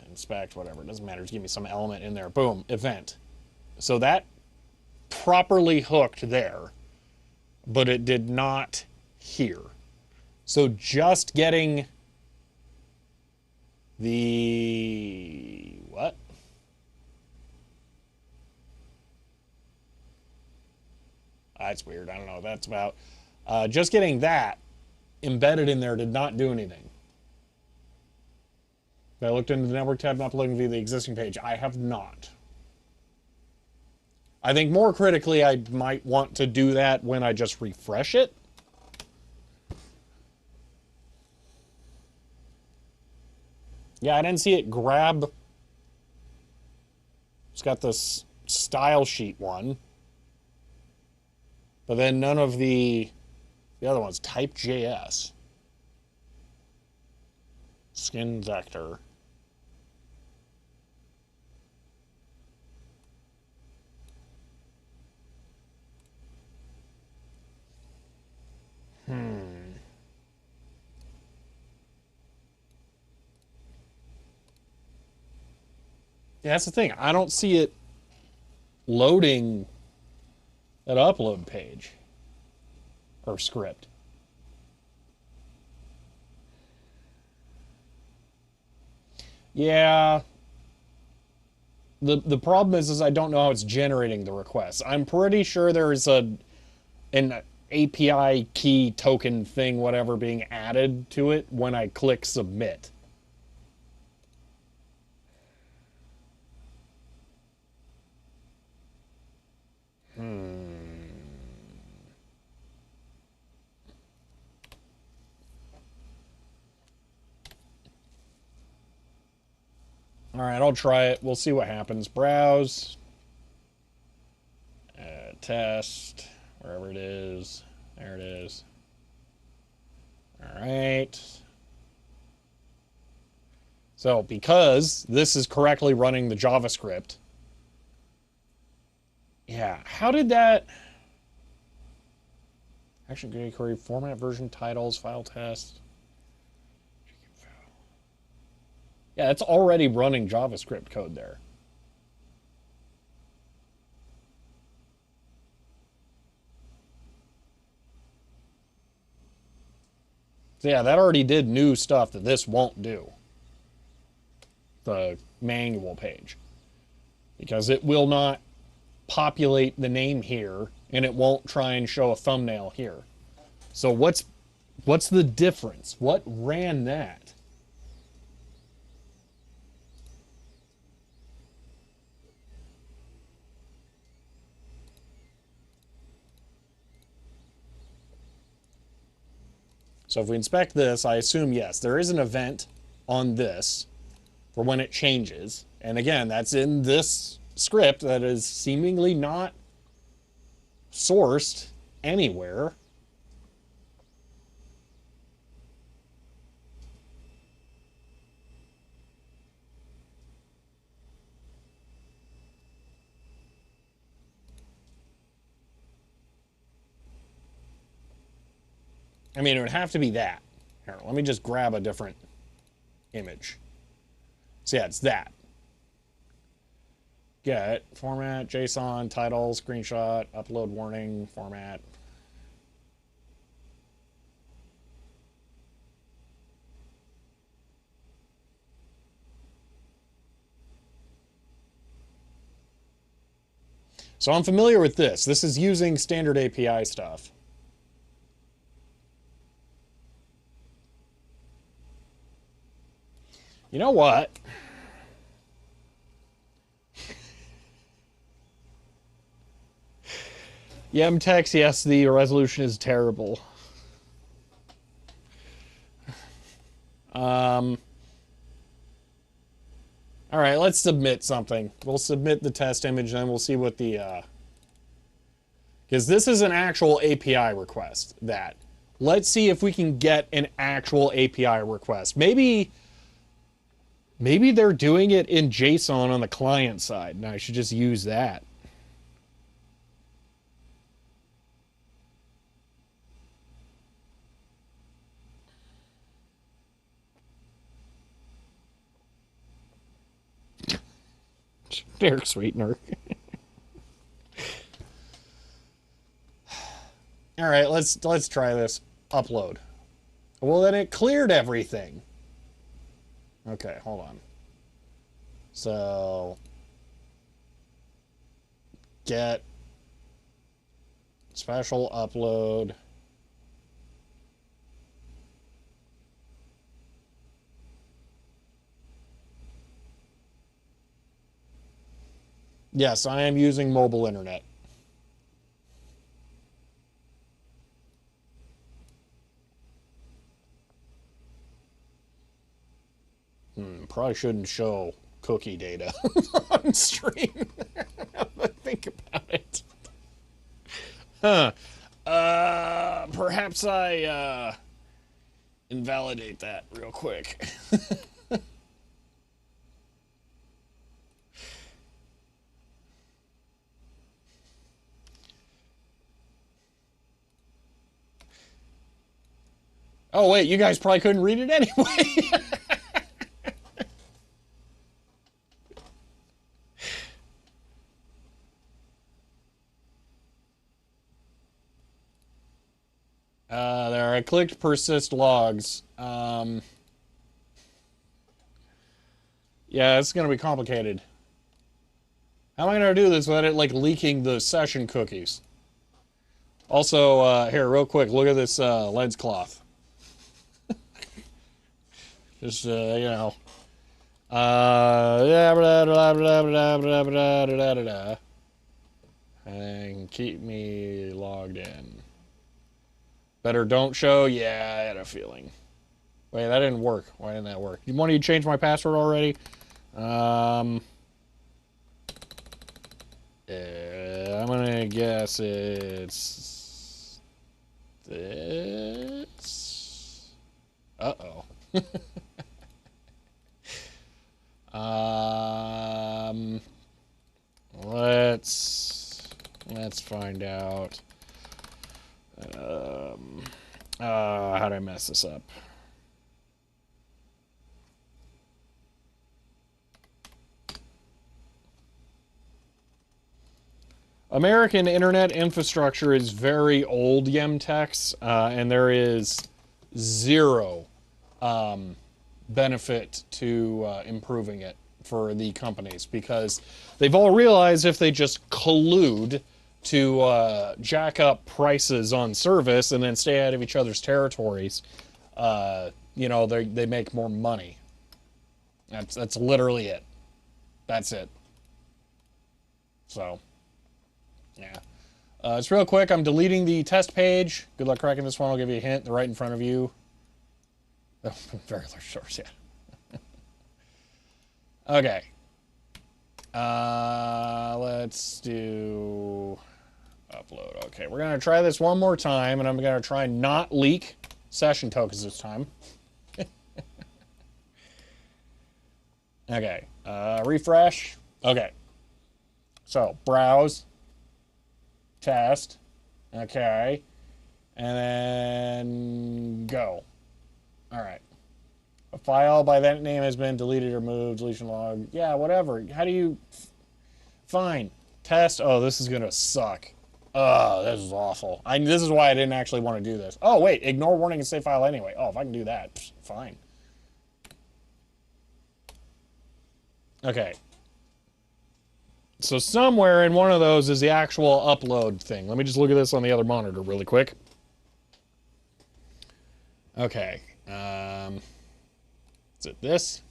inspect, whatever, it doesn't matter, just give me some element in there. Boom, event. So that properly hooked there, but it did not here. So just getting the, what? That's weird. I don't know what that's about. Just getting that embedded in there did not do anything. I looked into the network tab, not looking via the existing page. I have not. I think more critically, I might want to do that when I just refresh it. Yeah, I didn't see it grab. It's got this style sheet one. But then none of the other ones. Type.js. Skin vector. Yeah, that's the thing. I don't see it loading that upload page or script. Yeah. The problem is I don't know how it's generating the requests. I'm pretty sure there's an API key token thing, whatever, being added to it when I click submit. All right, I'll try it. We'll see what happens. Browse. Test. Wherever it is. There it is. All right. So, because this is correctly running the JavaScript. Yeah, how did that... Action query, format, version, titles, file test. Yeah, it's already running JavaScript code there. So yeah, that already did new stuff that this won't do. The manual page. Because it will not populate the name here, and it won't try and show a thumbnail here. So what's the difference? What ran that? So if we inspect this, I assume, yes, there is an event on this for when it changes. And again, that's in this script that is seemingly not sourced anywhere. I mean, it would have to be that. Here, let me just grab a different image. So yeah, it's that. Get, format, JSON, title, screenshot, upload warning, format. So I'm familiar with this. This is using standard API stuff. You know what? Yemtex, yes, the resolution is terrible. All right, let's submit something. We'll submit the test image, and then we'll see what the... Because this is an actual API request, that. Let's see if we can get an actual API request. Maybe they're doing it in JSON on the client side, and I should just use that. Derek Sweetener. All right, let's try this. Upload. Well, then it cleared everything. Okay, hold on. So get special upload. Yes, I am using mobile internet. Probably shouldn't show cookie data on stream. Think about it. Huh. Perhaps I, invalidate that real quick. Oh, wait, you guys probably couldn't read it anyway. There, I clicked persist logs. Yeah, it's gonna be complicated. How am I gonna do this without it, like, leaking the session cookies? Also, here, real quick, look at this, lens cloth. Just, you know. Yeah, blah, blah, blah, blah, blah, blah, blah, blah, blah. And keep me logged in. Better don't show? Yeah, I had a feeling. Wait, that didn't work. Why didn't that work? One of you change my password already? I'm gonna guess it's this. Uh-oh. Let's find out. How'd I mess this up? American internet infrastructure is very old, Yemtex, and there is zero benefit to improving it for the companies, because they've all realized if they just collude to jack up prices on service and then stay out of each other's territories, you know, they make more money. That's literally it. That's it. So, yeah. It's real quick. I'm deleting the test page. Good luck cracking this one. I'll give you a hint. They're right in front of you. Oh, very large source, yeah. Okay. Let's do upload. Okay, we're going to try this one more time, and I'm going to try not leak session tokens this time. Okay, refresh. Okay. So, browse. Test. Okay. And then go. All right. A file by that name has been deleted or moved. Deletion log. Yeah, whatever. How do you... Fine. Test. Oh, this is going to suck. Oh, this is awful. This is why I didn't actually want to do this. Oh, wait. Ignore warning and save file anyway. Oh, if I can do that, fine. Okay. So somewhere in one of those is the actual upload thing. Let me just look at this on the other monitor really quick. Okay. Is it this?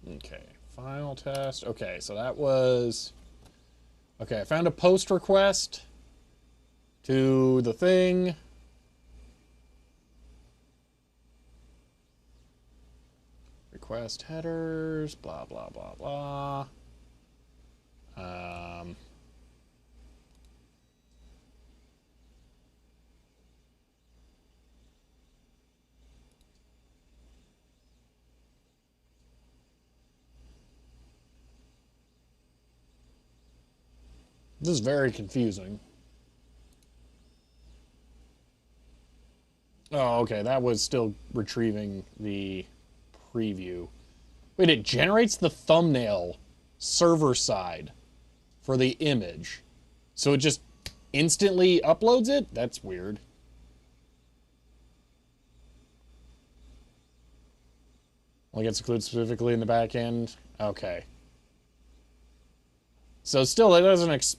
Okay, file test. Okay, so that was... Okay, I found a post request to the thing. Request headers, blah, blah, blah, blah. This is very confusing. Oh, okay, that was still retrieving the preview. Wait, it generates the thumbnail server side for the image. So it just instantly uploads it? That's weird. Only gets included specifically in the back end? Okay. So still, it doesn't...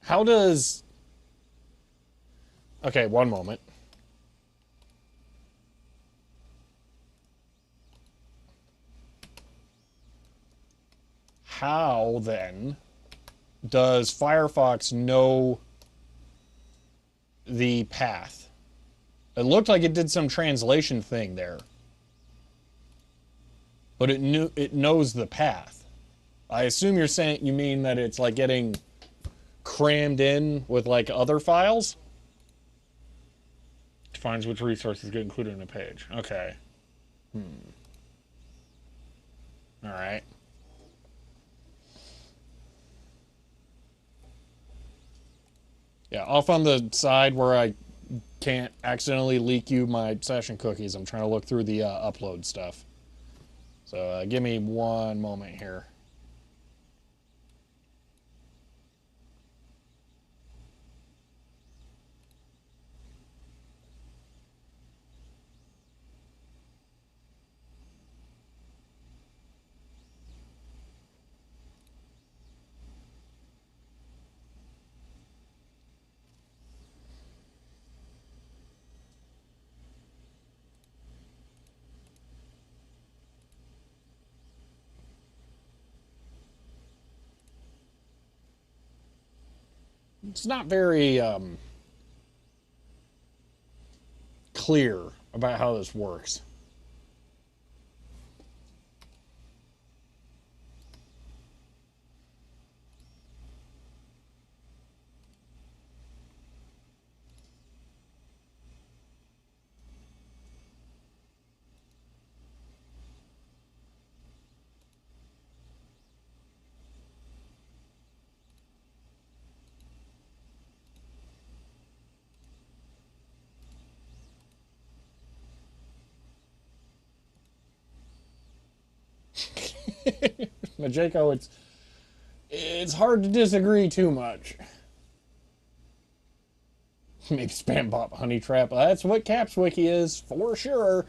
How does... Okay, one moment. how then does Firefox know the path? It looked like it did some translation thing there, but it knows the path. I assume you mean that it's like getting crammed in with like other files? Defines which resources get included in a page. Okay. All right. Yeah, off on the side where I can't accidentally leak you my session cookies, I'm trying to look through the upload stuff. So give me one moment here. It's not very clear about how this works. Majeko, it's hard to disagree too much. Maybe spam bot honey trap. That's what Caps Wiki is for sure.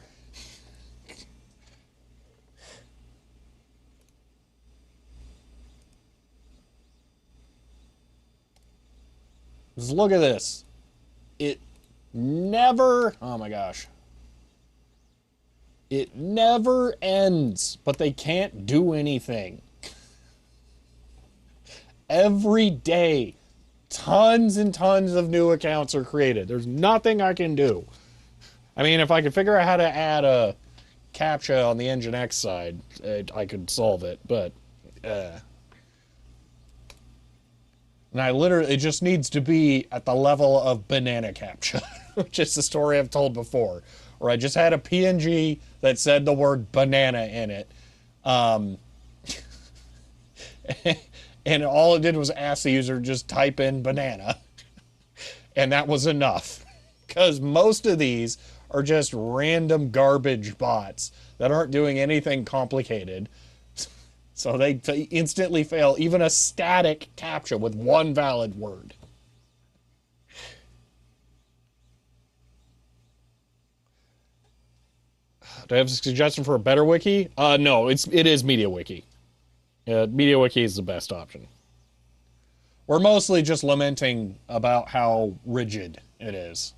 Just look at this. It never. Oh my gosh. It never ends, but they can't do anything. Every day, tons and tons of new accounts are created. There's nothing I can do. I mean, if I could figure out how to add a CAPTCHA on the Nginx side, I could solve it, but and it just needs to be at the level of banana CAPTCHA, which is the story I've told before, where I just had a PNG that said the word banana in it. And all it did was ask the user to just type in banana. And that was enough. Because most of these are just random garbage bots that aren't doing anything complicated. So they instantly fail even a static CAPTCHA with one valid word. Do I have a suggestion for a better wiki? No, it is MediaWiki. MediaWiki is the best option. We're mostly just lamenting about how rigid it is.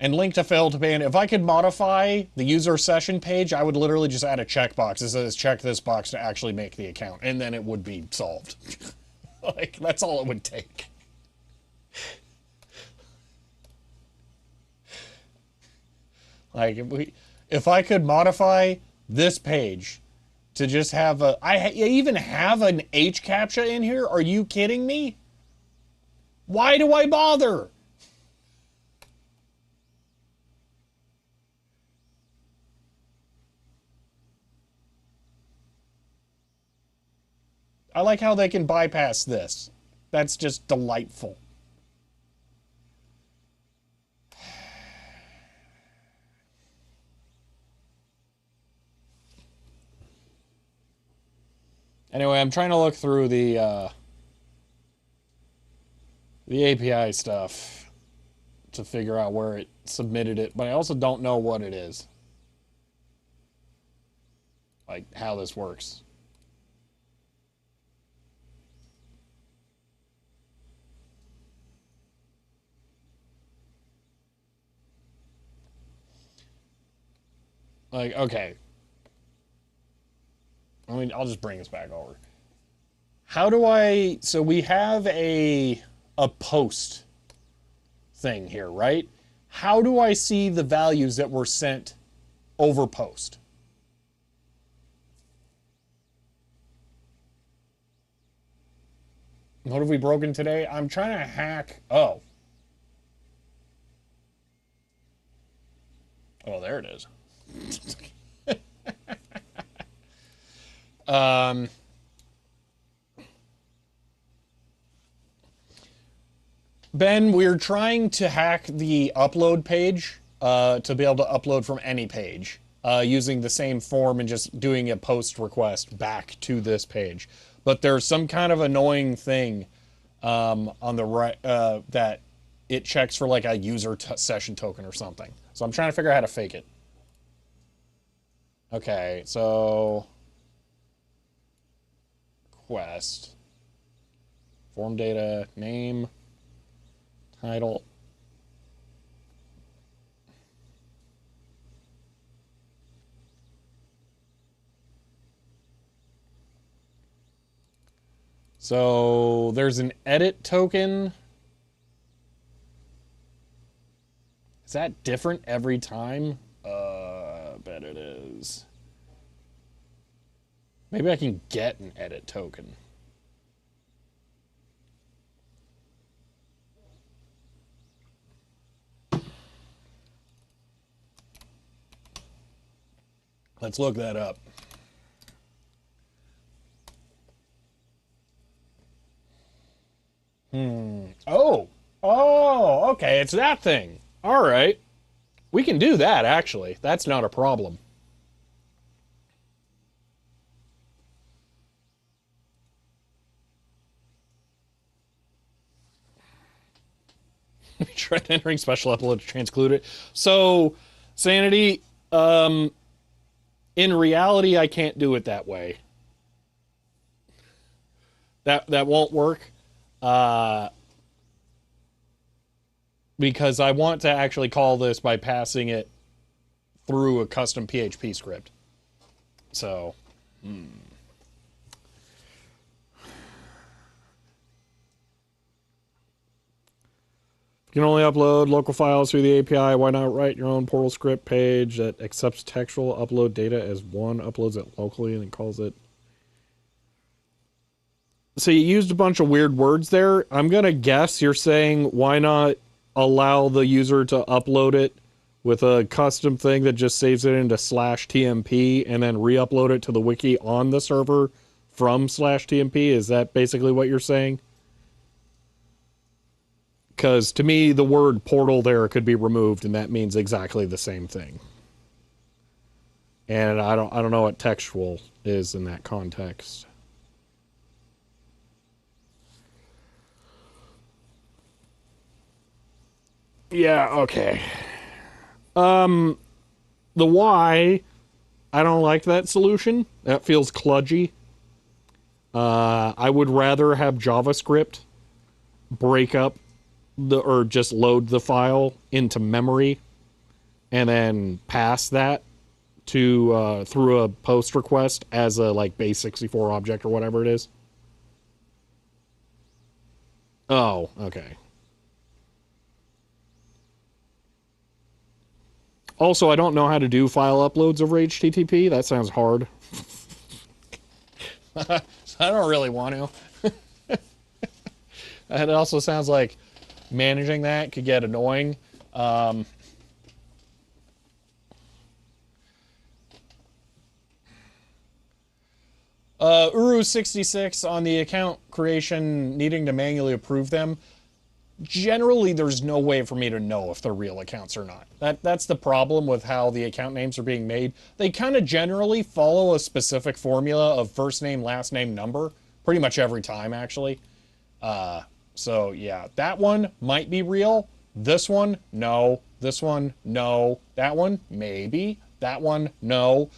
And link to fail to ban. If I could modify the user session page, I would literally just add a checkbox that says check this box to actually make the account, and then it would be solved. Like, that's all it would take. Like, if I could modify this page to just have I even have an H CAPTCHA in here? Are you kidding me? Why do I bother? I like how they can bypass this. That's just delightful. Anyway, I'm trying to look through the API stuff to figure out where it submitted it, but I also don't know what it is. Like, how this works. Like, okay. I'll just bring this back over. How do I, so we have a post thing here, right? How do I see the values that were sent over post? What have we broken today? I'm trying to hack. Oh, there it is. Ben, we're trying to hack the upload page to be able to upload from any page using the same form and just doing a post request back to this page. But there's some kind of annoying thing on the right that it checks for like a user session token or something. So I'm trying to figure out how to fake it. Okay, so quest, form data, name, title. So there's an edit token. Is that different every time? I bet it is. Maybe I can get an edit token. Let's look that up. Oh, okay, it's that thing. All right. We can do that, actually. That's not a problem. We tried entering special upload to transclude it. So, Sanity, in reality, I can't do it that way. That won't work. Because I want to actually call this by passing it through a custom PHP script. So, You can only upload local files through the API. Why not write your own portal script page that accepts textual upload data as one, uploads it locally, and then calls it? So you used a bunch of weird words there. I'm going to guess you're saying why not allow the user to upload it with a custom thing that just saves it into /tmp and then re-upload it to the wiki on the server from /tmp. Is that basically what you're saying? Because to me, the word portal there could be removed, and that means exactly the same thing. And I don't know what textual is in that context. Yeah, okay. The why, I don't like that solution. That feels kludgy. I would rather have JavaScript break up or just load the file into memory and then pass that to through a post request as a like base64 object or whatever it is. Oh, okay. Also, I don't know how to do file uploads over HTTP. That sounds hard. I don't really want to. It also sounds like managing that could get annoying. Uru66 on the account creation, needing to manually approve them. Generally, there's no way for me to know if they're real accounts or not. That's the problem with how the account names are being made. They kind of generally follow a specific formula of first name, last name, number. Pretty much every time, actually. So, yeah, that one might be real. This one, no. This one, no. That one, maybe. That one, no.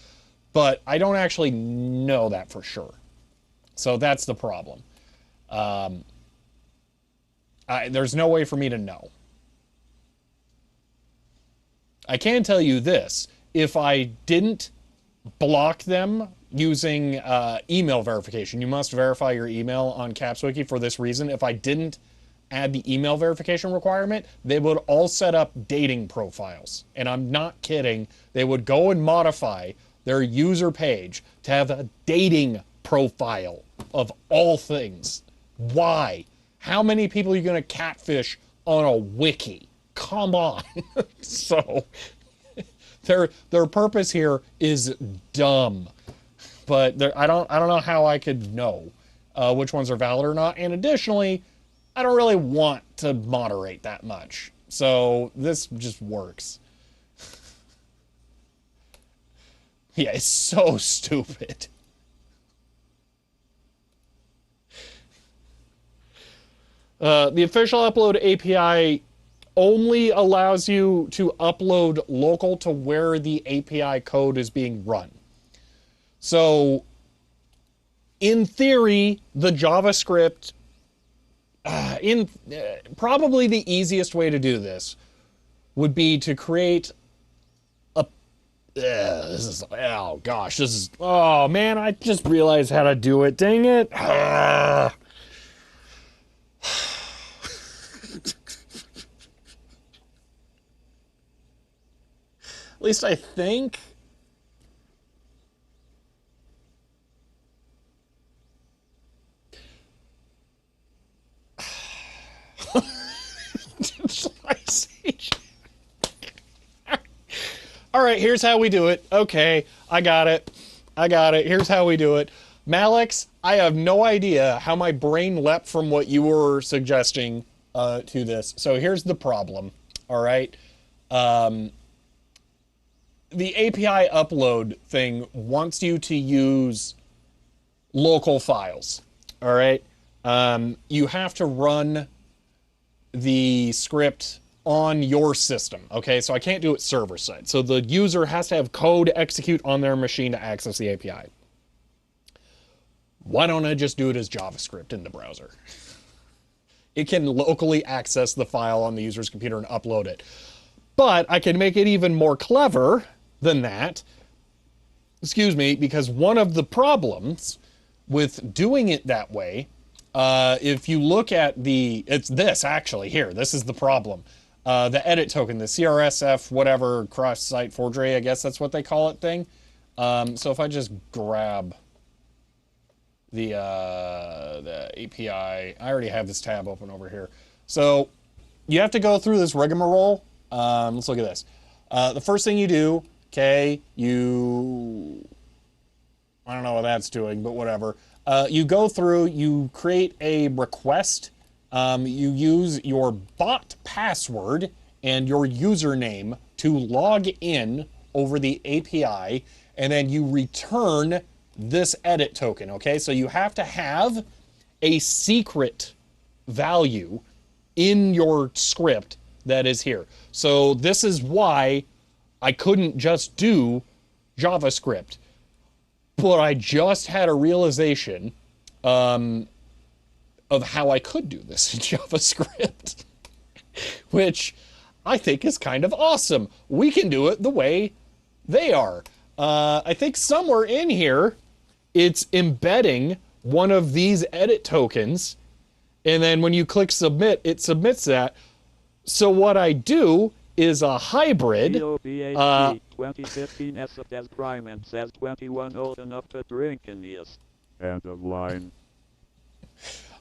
But I don't actually know that for sure. So that's the problem. There's no way for me to know. I can tell you this. If I didn't block them using email verification. You must verify your email on CapsWiki for this reason. If I didn't add the email verification requirement, they would all set up dating profiles. And I'm not kidding. They would go and modify their user page to have a dating profile of all things. Why? How many people are you going to catfish on a wiki? Come on. So their purpose here is dumb. But I don't know how I could know which ones are valid or not. And additionally, I don't really want to moderate that much. So this just works. Yeah, it's so stupid. The official upload API only allows you to upload local to where the API code is being run. So, in theory, the JavaScript, probably the easiest way to do this would be to create a, oh man, I just realized how to do it, dang it. At least I think. All right, here's how we do it. Okay, I got it. Here's how we do it. Malix, I have no idea how my brain leapt from what you were suggesting to this. So here's the problem. All right. The API upload thing wants you to use local files. All right. You have to run the script on your system. Okay, so I can't do it server side. So the user has to have code execute on their machine to access the API. Why don't I just do it as JavaScript in the browser? It can locally access the file on the user's computer and upload it. But I can make it even more clever than that. Excuse me, because one of the problems with doing it that way, if you look at it's this actually here, this is the problem. The edit token, the CRSF, whatever, cross-site forgery, I guess that's what they call it thing. So if I just grab the API, I already have this tab open over here. So you have to go through this rigmarole. Let's look at this. The first thing you do, okay, I don't know what that's doing, but whatever. You go through, you create a request. You use your bot password and your username to log in over the API, and then you return this edit token, okay? So you have to have a secret value in your script that is here. So this is why I couldn't just do JavaScript. But I just had a realization of how I could do this in JavaScript, which I think is kind of awesome. We can do it the way they are. I think somewhere in here, it's embedding one of these edit tokens, and then when you click submit, it submits that. So what I do is a hybrid. 2015 as prime and says 21 old enough to drink in this. End of line.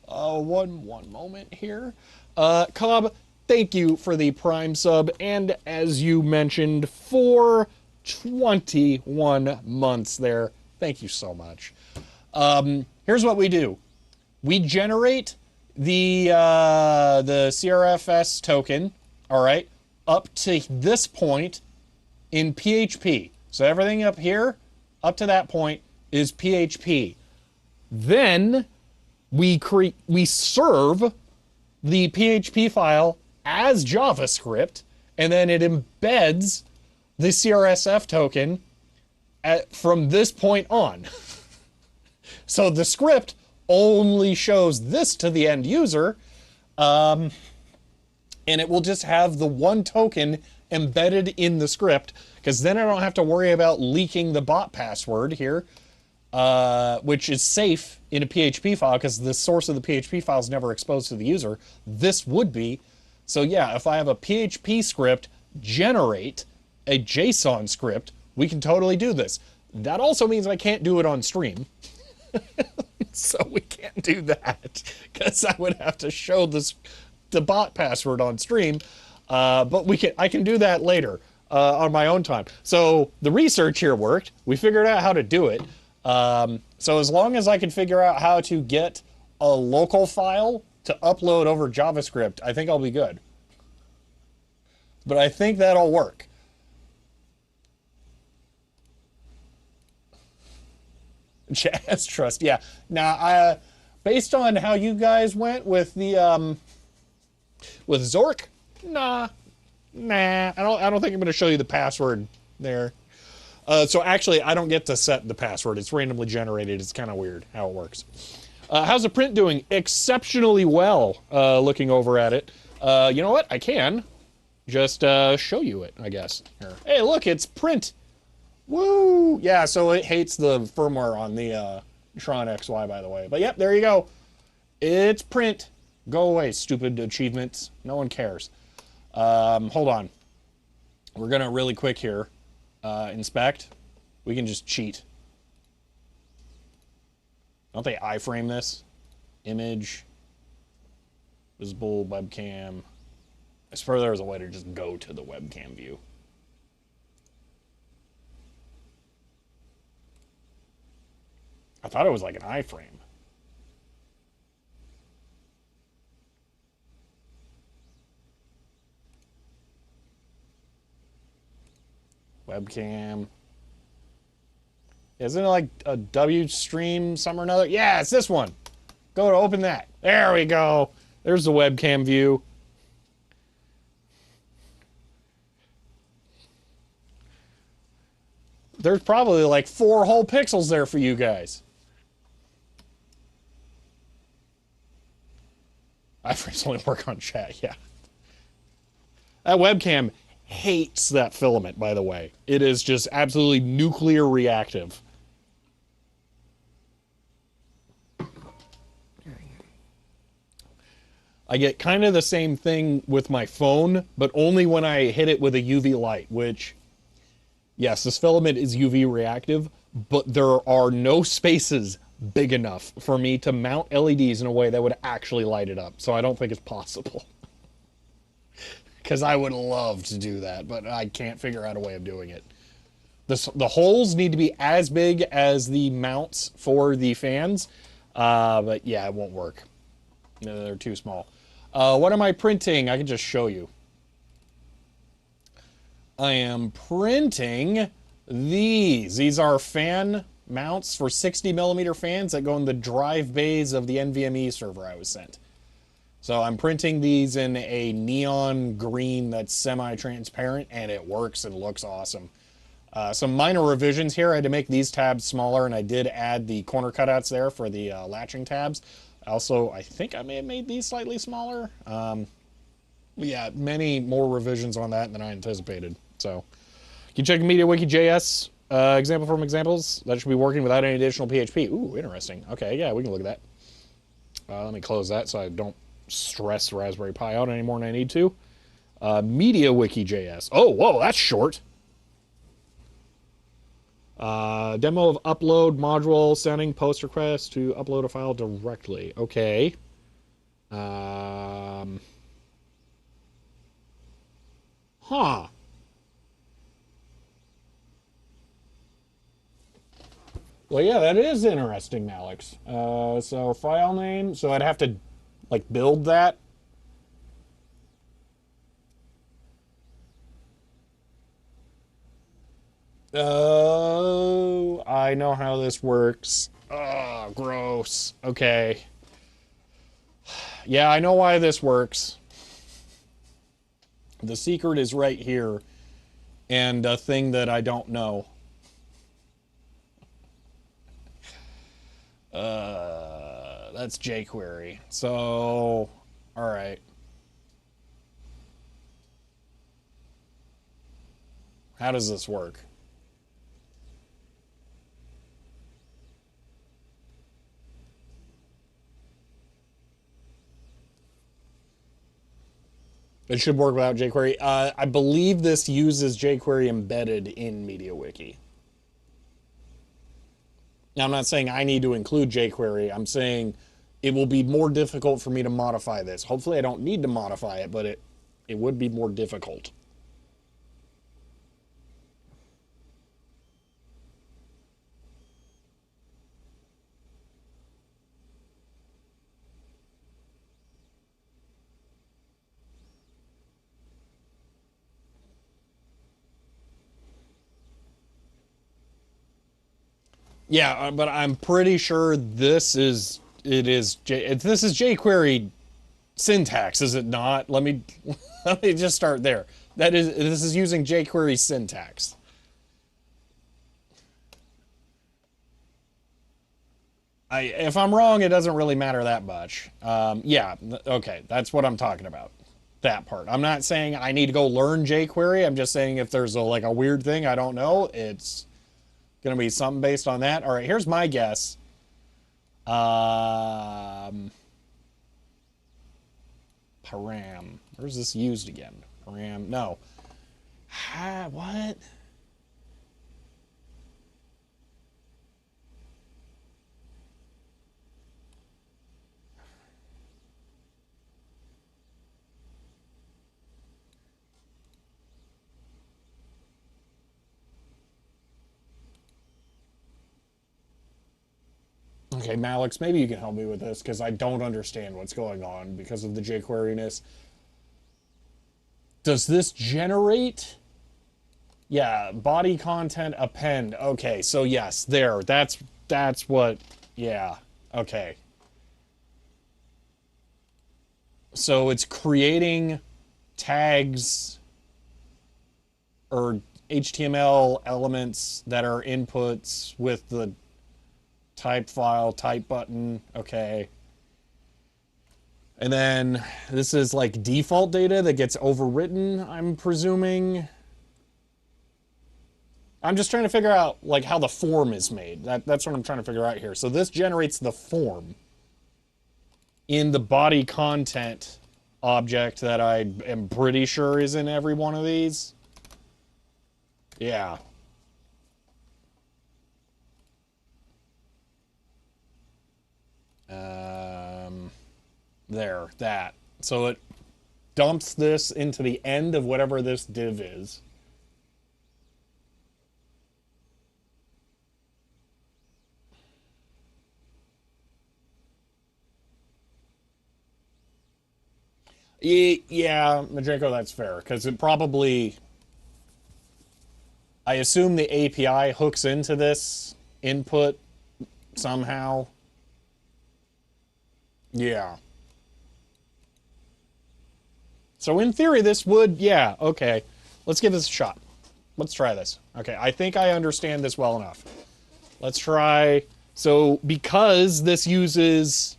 One moment here. Cobb, thank you for the Prime sub, and as you mentioned, for 21 months there. Thank you so much. Here's what we do. We generate the CRFS token, all right, up to this point in PHP. So everything up here, up to that point, is PHP. Then we serve the PHP file as JavaScript, and then it embeds the CRSF token from this point on. So the script only shows this to the end user, and it will just have the one token embedded in the script, because then I don't have to worry about leaking the bot password here. which is safe in a PHP file because the source of the PHP file is never exposed to the user. This would be. So yeah, if I have a PHP script generate a JSON script, we can totally do this. That also means I can't do it on stream. So we can't do that because I would have to show the bot password on stream. But I can do that later on my own time. So the research here worked. We figured out how to do it. So as long as I can figure out how to get a local file to upload over JavaScript, I think I'll be good. But I think that'll work. Jazz Trust, yeah. Now, based on how you guys went with the with Zork, nah. I don't think I'm going to show you the password there. So actually, I don't get to set the password. It's randomly generated. It's kind of weird how it works. How's the print doing? Exceptionally well. Looking over at it, you know what? I can just show you it, I guess. Here. Hey, look, it's print. Woo! Yeah, so it hates the firmware on the Tron XY, by the way. But yep, there you go. It's print. Go away, stupid achievements. No one cares. Hold on. We're gonna really quick here. Inspect. We can just cheat. Don't they iframe this? Image. Visible webcam. I suppose there was a way to just go to the webcam view. I thought it was like an iframe. Webcam. Isn't it like a W stream some or another? Yeah, it's this one. Go to open that. There we go. There's the webcam view. There's probably like 4 whole pixels there for you guys. Iframes only work on chat, yeah. That webcam hates that filament, by the way. It is just absolutely nuclear reactive. I get kind of the same thing with my phone, but only when I hit it with a UV light, which, yes, this filament is UV reactive, but there are no spaces big enough for me to mount LEDs in a way that would actually light it up. So I don't think it's possible. Because I would love to do that, but I can't figure out a way of doing it. The holes need to be as big as the mounts for the fans, but yeah, it won't work. No, they're too small. What am I printing? I can just show you. I am printing these. These are fan mounts for 60mm fans that go in the drive bays of the NVMe server I was sent. So I'm printing these in a neon green that's semi-transparent, and it works and looks awesome. Some minor revisions here. I had to make these tabs smaller, and I did add the corner cutouts there for the latching tabs. Also, I think I may have made these slightly smaller. Yeah, many more revisions on that than I anticipated. So, you can check Media Wiki JS example from examples. That should be working without any additional PHP. Ooh, interesting. Okay, yeah, we can look at that. Let me close that so I don't stress Raspberry Pi out any more than I need to. Media Wiki JS. Oh, whoa, that's short. Demo of upload module sending post request to upload a file directly. Okay. Huh. Well, yeah, that is interesting, Alex. So file name. So I'd have to, like, build that. Oh, I know how this works. Oh, gross. Okay. Yeah, I know why this works. The secret is right here. And a thing that I don't know. That's jQuery. So, alright. How does this work? It should work without jQuery. I believe this uses jQuery embedded in MediaWiki. Now, I'm not saying I need to include jQuery. I'm saying it will be more difficult for me to modify this. Hopefully, I don't need to modify it, but it would be more difficult. Yeah, but I'm pretty sure this is jQuery syntax, is it not? Let me just start there. This is using jQuery syntax. If I'm wrong, it doesn't really matter that much. Yeah, okay, that's what I'm talking about. That part. I'm not saying I need to go learn jQuery. I'm just saying if there's like a weird thing I don't know, it's gonna be something based on that. All right, here's my guess. Param. Where's this used again? Param. No. What? Okay, Malix, maybe you can help me with this because I don't understand what's going on because of the jQuery-ness. Does this generate? Yeah, body content append. Okay, so yes, there. That's what. Yeah. Okay. So it's creating tags or HTML elements that are inputs with the type file, type button. Okay. And then this is like default data that gets overwritten, I'm presuming. I'm just trying to figure out like how the form is made. That's what I'm trying to figure out here. So this generates the form in the body content object that I am pretty sure is in every one of these. Yeah. There, that. So it dumps this into the end of whatever this div is. Yeah, Majenko, that's fair, because it probably... I assume the API hooks into this input somehow. Yeah. So in theory, this would... Yeah, okay. Let's give this a shot. Let's try this. Okay, I think I understand this well enough. Let's try... So because this uses...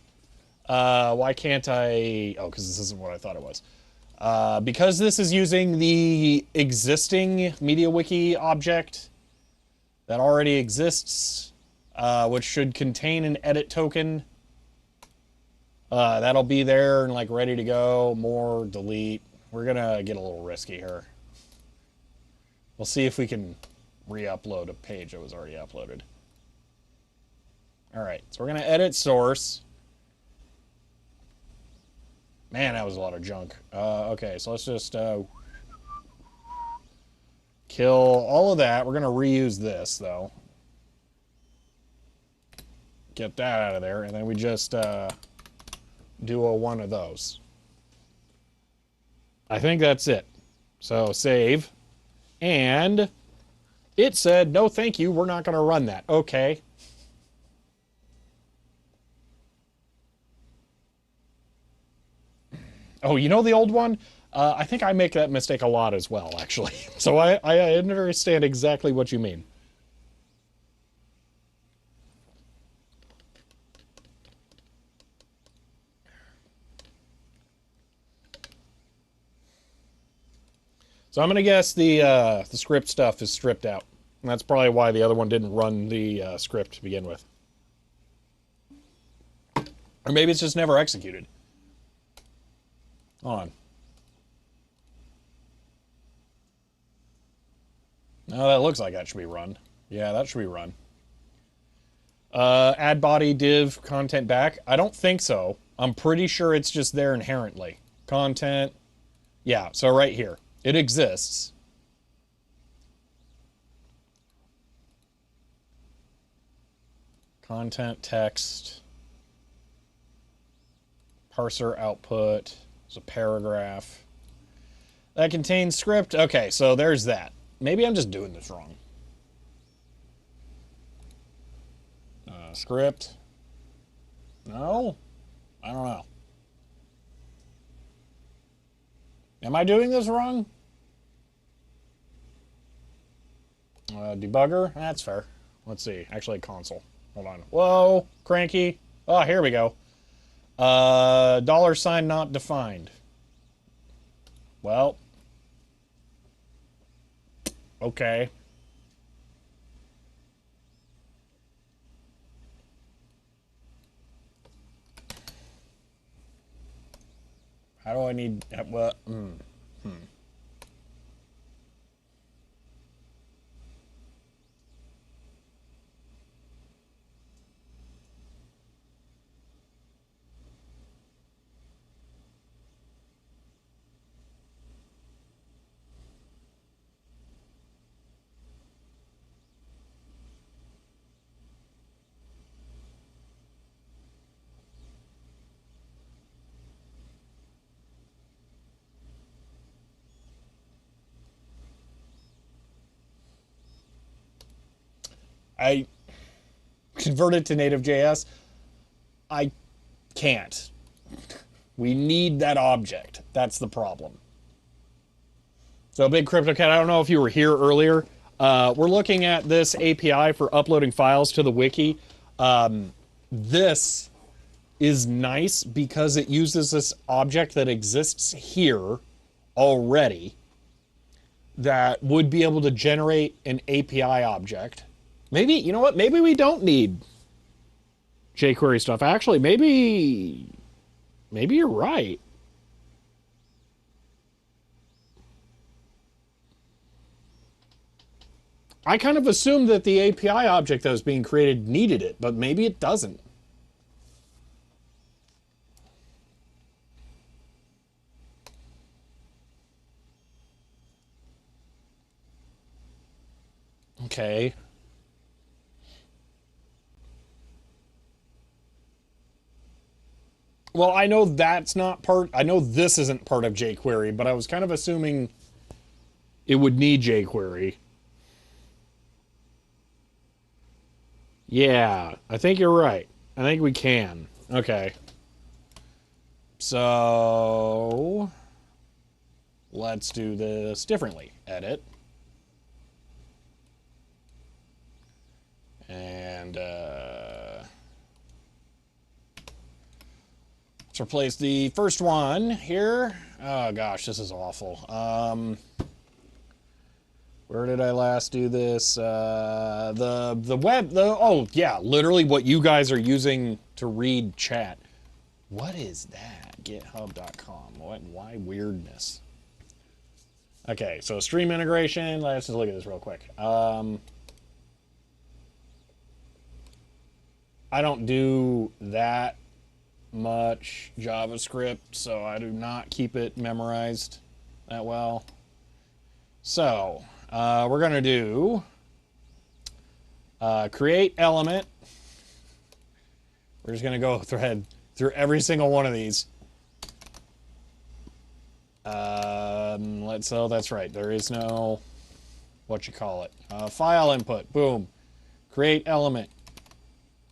why can't I... Oh, because this isn't what I thought it was. Because this is using the existing MediaWiki object that already exists, which should contain an edit token. That'll be there and like ready to go. More, delete. We're gonna get a little risky here. We'll see if we can re-upload a page that was already uploaded. All right, so we're gonna edit source. Man, that was a lot of junk. Okay, so let's just kill all of that. We're going to reuse this, though. Get that out of there, and then we just do a one of those. I think that's it. So save. And it said, no, thank you. We're not going to run that. Okay. Oh, you know the old one? I think I make that mistake a lot as well, actually. So I understand exactly what you mean. So I'm going to guess the script stuff is stripped out. And that's probably why the other one didn't run the script to begin with. Or maybe it's just never executed. Hold on. No, that looks like that should be run. Yeah, that should be run. Add body div content back. I don't think so. I'm pretty sure it's just there inherently. Content. Yeah, so right here. It exists. Content text. Parser output. There's a paragraph. That contains script. Okay, so there's that. Maybe I'm just doing this wrong. Script. No? I don't know. Am I doing this wrong? Debugger? That's fair. Let's see. Actually, console. Hold on. Whoa, cranky. Oh, here we go. $sign not defined. Well. Okay. How do I need... Well, I converted to native JS. I can't. We need that object. That's the problem. So Big Crypto Cat, I don't know if you were here earlier. We're looking at this API for uploading files to the wiki. This is nice because it uses this object that exists here already that would be able to generate an API object. Maybe, you know what? Maybe we don't need jQuery stuff. Actually, maybe you're right. I kind of assumed that the API object that was being created needed it, but maybe it doesn't. Okay. Well, I know that's not part... I know this isn't part of jQuery, but I was kind of assuming it would need jQuery. Yeah, I think you're right. I think we can. Okay. So... let's do this differently. Edit. And, let's replace the first one here. Oh gosh, this is awful. Where did I last do this? The web, oh yeah, literally what you guys are using to read chat. What is that? GitHub.com. Why weirdness? Okay, so stream integration. Let's just look at this real quick. I don't do that much JavaScript, so I do not keep it memorized that well. So, we're going to do create element. We're just going to go through every single one of these. Oh, that's right. There is no, what you call it. File input. Boom. Create element.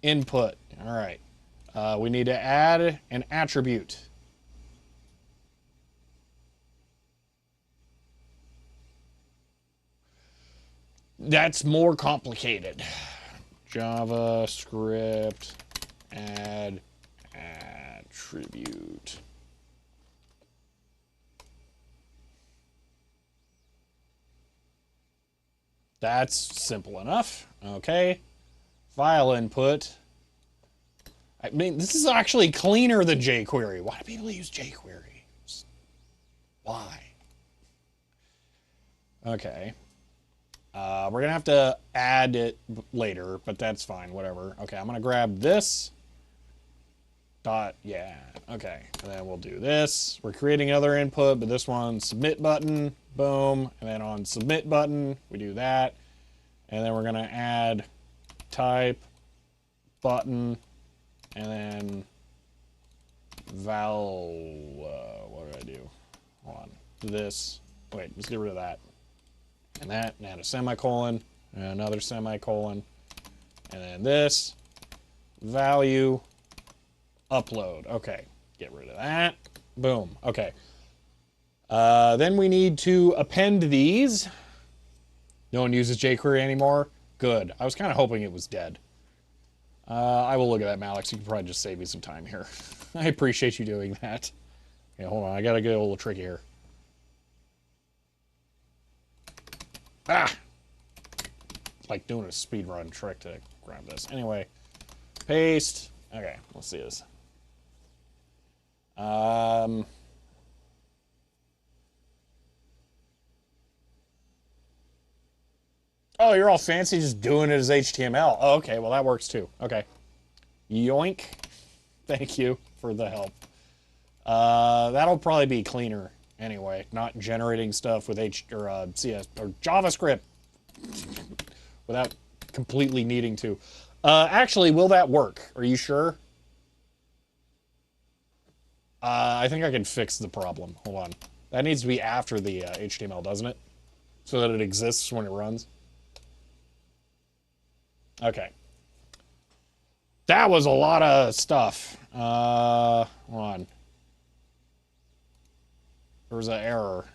Input. All right. We need to add an attribute. That's more complicated. JavaScript add attribute. That's simple enough. Okay. File input. I mean, this is actually cleaner than jQuery. Why do people use jQuery? Why? Okay. We're gonna have to add it later, but that's fine, whatever. Okay, I'm gonna grab this. Dot, yeah, okay. And then we'll do this. We're creating another input, but this one, submit button, boom. And then on submit button, we do that. And then we're gonna add type, button, and then what did I do? Hold on, do this. Wait, let's get rid of that. And that, and add a semicolon, and another semicolon. And then this, value, upload. Okay, get rid of that. Boom, okay. Then we need to append these. No one uses jQuery anymore? Good. I was kind of hoping it was dead. I will look at that, Malix. You can probably just save me some time here. I appreciate you doing that. Okay, hold on. I gotta get a little tricky here. Ah! It's like doing a speedrun trick to grab this. Anyway, paste. Okay, let's see this. Oh, you're all fancy just doing it as HTML. Oh, okay, well that works too. Okay. Yoink. Thank you for the help. That'll probably be cleaner anyway, not generating stuff with CS or JavaScript without completely needing to. Actually, will that work? Are you sure? I think I can fix the problem. Hold on. That needs to be after the HTML, doesn't it? So that it exists when it runs. Okay. That was a lot of stuff. Hold on. There was an error.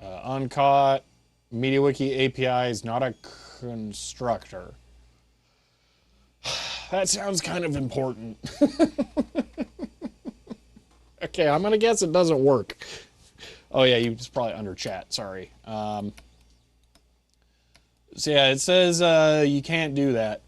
Uncaught. MediaWiki API is not a constructor. That sounds kind of important. Okay, I'm gonna guess it doesn't work. Oh yeah, you just probably under chat. Sorry. So yeah, it says you can't do that.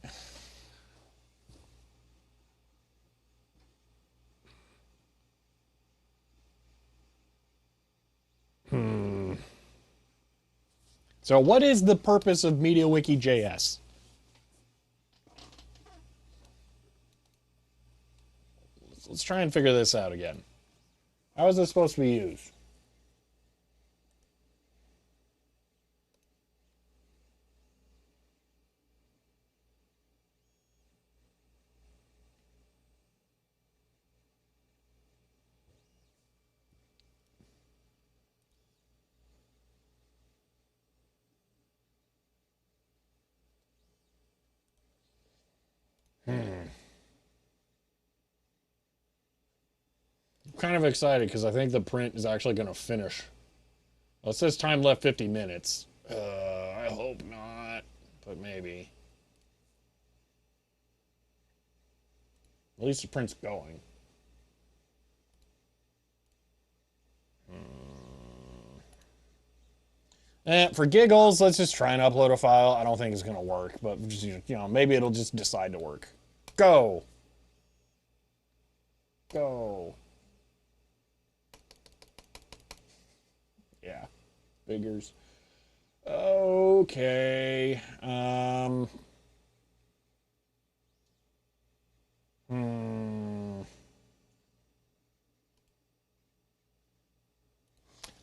So what is the purpose of MediaWiki JS? Let's try and figure this out again. How is this supposed to be used? I'm kind of excited because I think the print is actually going to finish. Well, it says time left 50 minutes. I hope not, but maybe. At least the print's going. For giggles, let's just try and upload a file. I don't think it's going to work, but just, you know, maybe it'll just decide to work. Go. Go. Yeah. Figures. Okay. All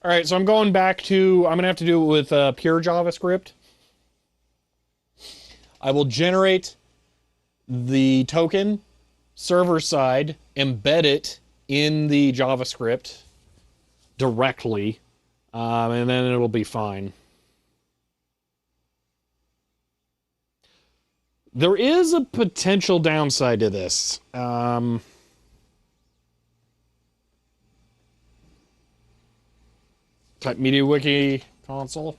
right, so I'm going back to, I'm going to have to do it with pure JavaScript. I will generate the token server side, embed it in the JavaScript directly, and then it'll be fine. There is a potential downside to this. Type MediaWiki console.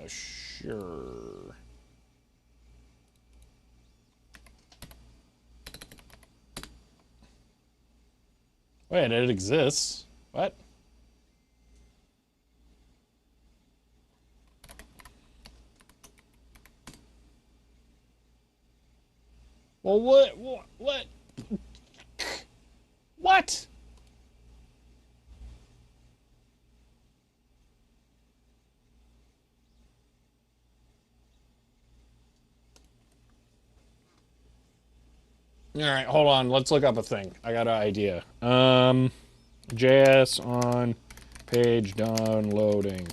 Sure. Wait, it exists. What? Well, what? What? All right, hold on. Let's look up a thing. I got an idea. JS on page downloading.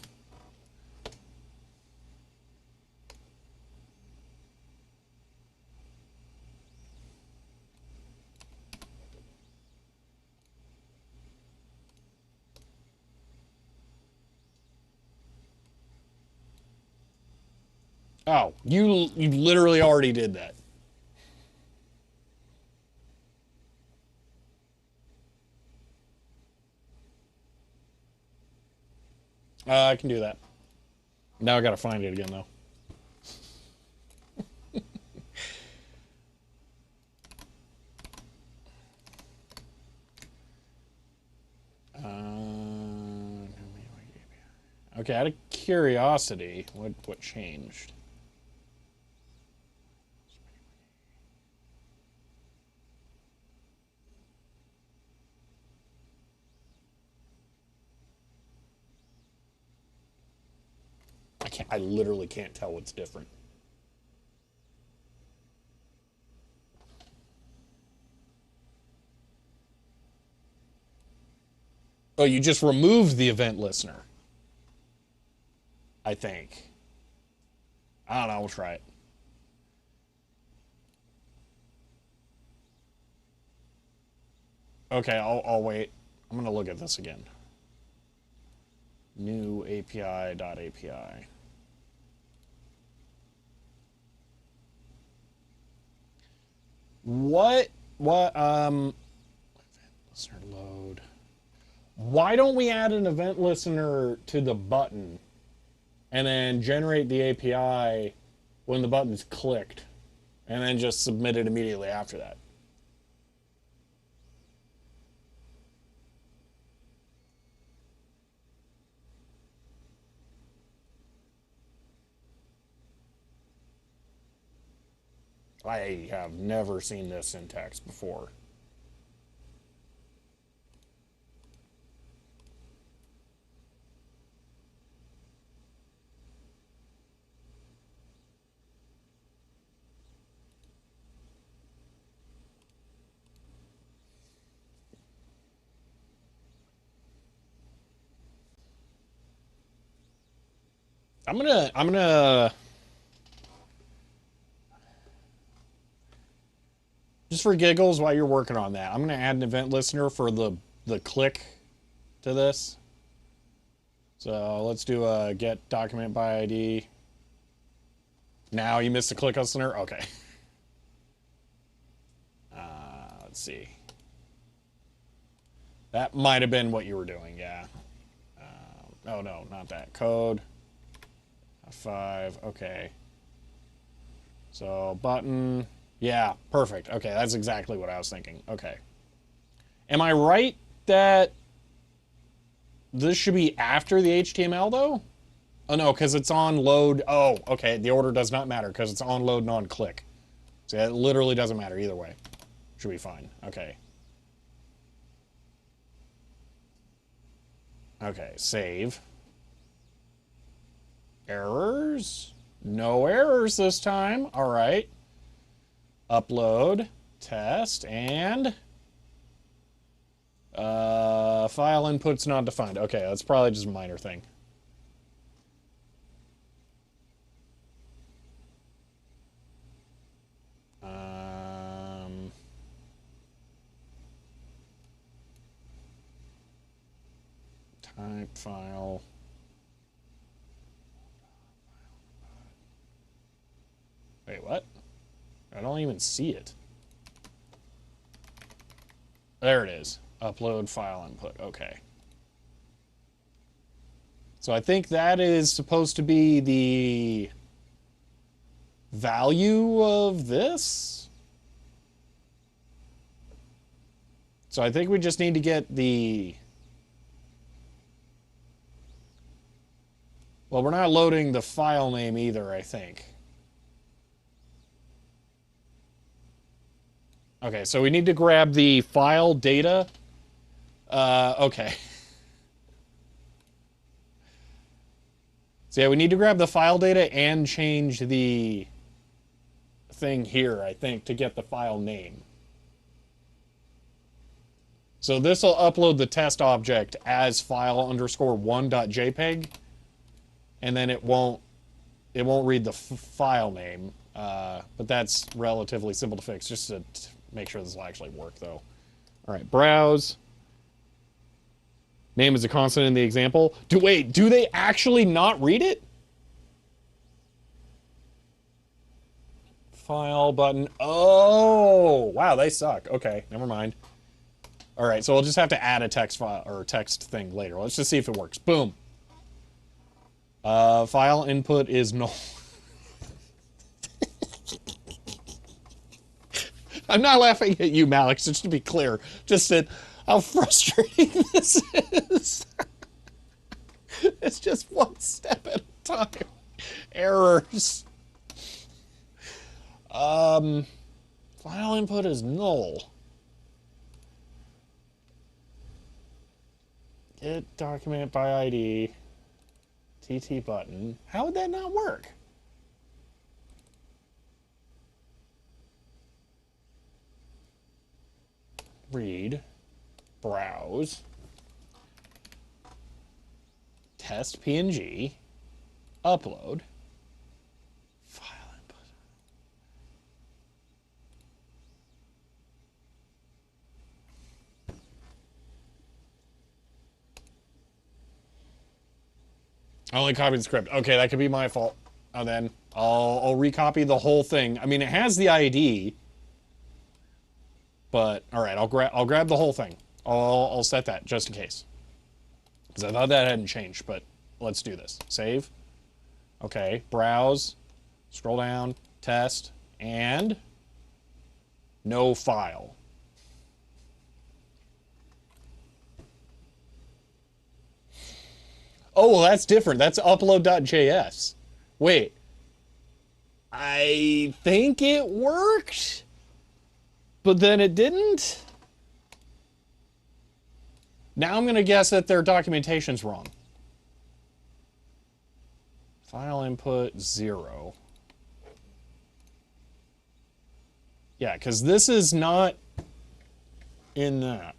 Oh, you literally already did that. I can do that. Now I gotta find it again though. Okay, out of curiosity, what changed? I literally can't tell what's different. Oh, you just removed the event listener. I think. I don't know, we'll try it. Okay, I'll wait. I'm gonna look at this again. New API.API. What event listener load. Why don't we add an event listener to the button and then generate the API when the button's clicked and then just submit it immediately after that? I have never seen this syntax before. I'm gonna just for giggles while you're working on that, I'm gonna add an event listener for the click to this. So let's do a get document by ID. Now you missed the click listener? Okay. Let's see. That might have been what you were doing, yeah. Oh no, not that. Code. F5, okay. So button, yeah, perfect. Okay, that's exactly what I was thinking. Okay. Am I right that this should be after the HTML though? Oh no, because it's on load. Oh, okay, the order does not matter because it's on load and on click. So it literally doesn't matter either way. Should be fine. Okay. Okay, save. Errors? No errors this time. All right. Upload, test, and file inputs not defined. Okay, that's probably just a minor thing. Type file. Wait, what? I don't even see it. There it is. Upload file input. Okay. So I think that is supposed to be the value of this. So I think we just need to get the... Well, we're not loading the file name either, I think. Okay, so we need to grab the file data. Okay. So yeah, we need to grab the file data and change the thing here, I think, to get the file name. So this will upload the test object as file_1.jpg, and then it won't read the file name. But that's relatively simple to fix, just to make sure this will actually work, though. All right, browse. Name is a constant in the example. Do they actually not read it? File button. Oh, wow, they suck. Okay, never mind. All right, so we'll just have to add a text file or text thing later. Let's just see if it works. Boom. File input is null. I'm not laughing at you, Malik, just to be clear. Just at how frustrating this is. It's just one step at a time. Errors. File input is null. Get document by ID. TT button. How would that not work? Read. Browse. Test PNG. Upload. File input. I only copied the script. Okay, that could be my fault. And then I'll recopy the whole thing. I mean, it has the ID, but all right, I'll grab the whole thing. I'll set that just in case, because I thought that hadn't changed. But let's do this. Save. Okay, browse. Scroll down. Test and no file. Oh, well, that's different. That's upload.js. Wait. I think it worked, but then it didn't. Now I'm going to guess that their documentation's wrong. File input 0. Yeah, because this is not in that.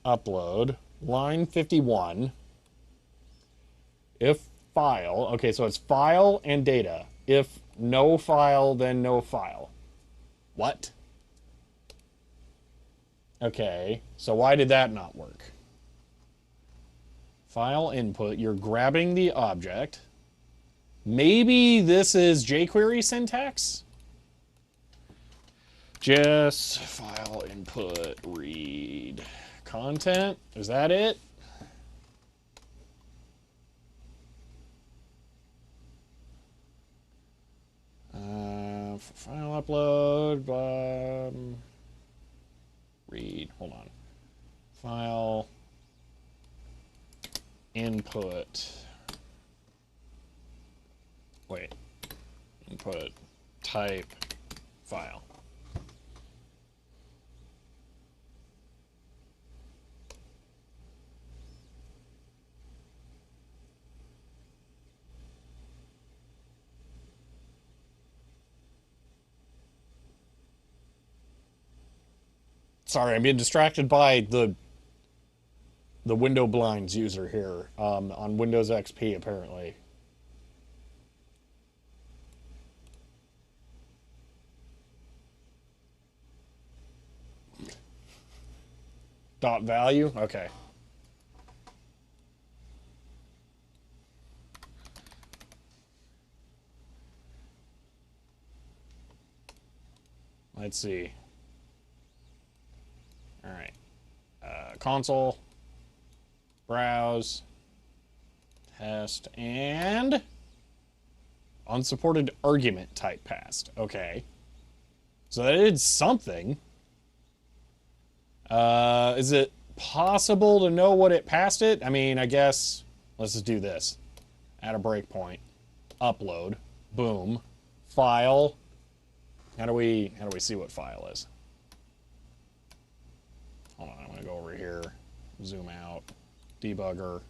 Upload. Line 51. If file. Okay, so it's file and data. If no file, then no file. What? Okay, so why did that not work? File input, you're grabbing the object. Maybe this is jQuery syntax? Just file input read content. Is that it? File upload. Read. Hold on. File input. Wait. Input type file. Sorry, I'm being distracted by the window blinds user here on Windows XP, apparently. Dot value? Okay. Let's see. All right. Console. Browse. Test. And unsupported argument type passed. Okay. So that did something. Is it possible to know what it passed it? I mean, I guess let's just do this. Add a breakpoint. Upload. Boom. File. How do we see what file is? Hold on, I'm gonna go over here. Zoom out. Debugger.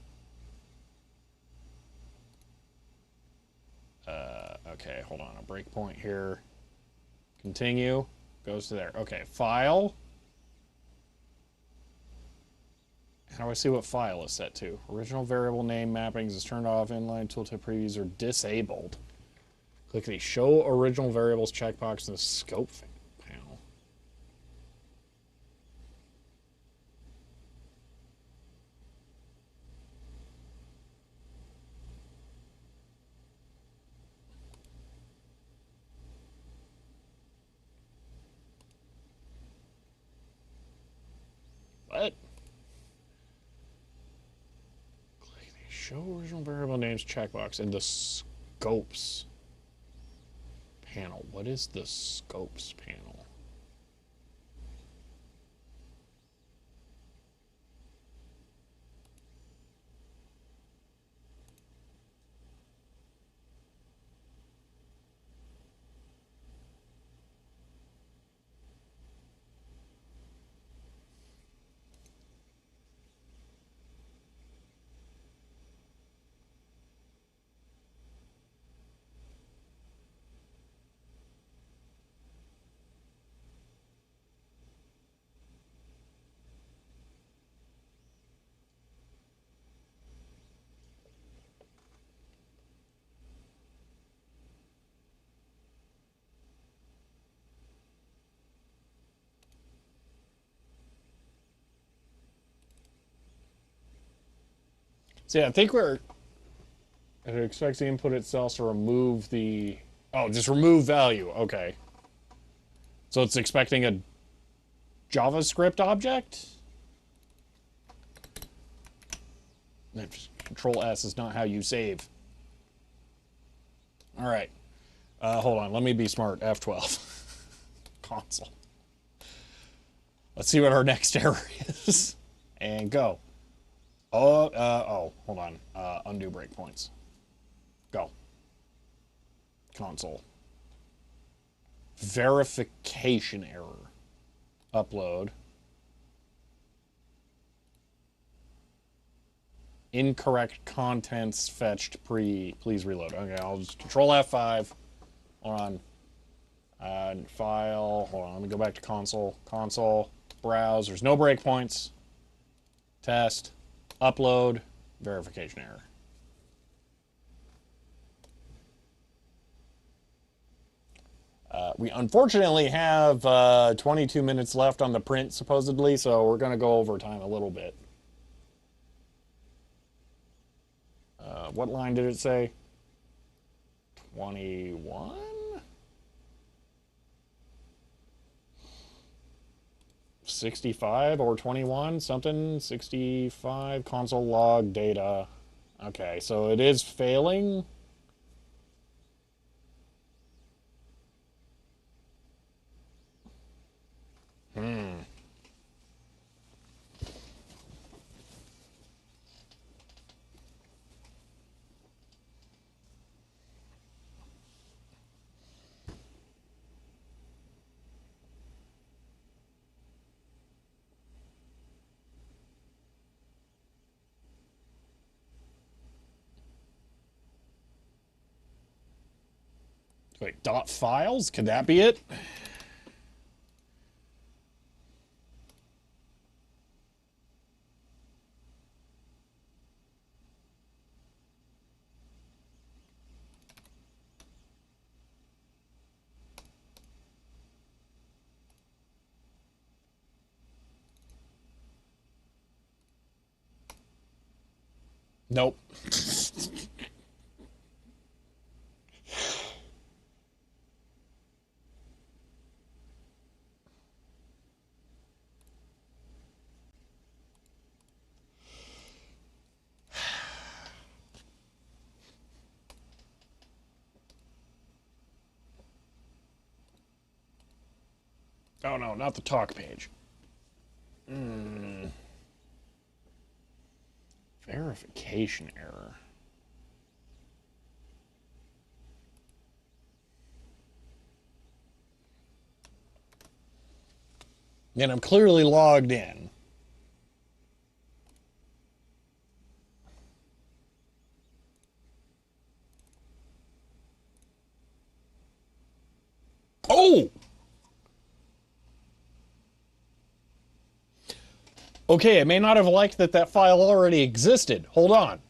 Okay, hold on. A breakpoint here. Continue. Goes to there. Okay, file. How do I see what file is set to? Original variable name mappings is turned off. Inline tooltip previews are disabled. Click the Show Original Variables checkbox in the Scope panel. What? Click the Show Original Variable Names checkbox in the Scopes panel. What is the Scopes panel? So yeah, I think it expects the input itself to remove the... Oh, just remove value. Okay. So it's expecting a JavaScript object? Control S is not how you save. All right. Hold on. Let me be smart. F12. Console. Let's see what our next error is. And go. Hold on. Undo breakpoints. Go. Console. Verification error. Upload. Incorrect contents fetched please reload. Okay, I'll just control F5. Hold on. File. Hold on, let me go back to console. Console. Browse. There's no breakpoints. Test. Upload. Verification error. We unfortunately have 22 minutes left on the print, supposedly, so we're going to go over time a little bit. What line did it say? 21? 65 or 21? Something? 65. Console log data. Okay, so it is failing. Wait, dot files? Could that be it? Nope. Oh no, not the talk page. Verification error. And I'm clearly logged in. Oh! Okay, it may not have liked that that file already existed. Hold on.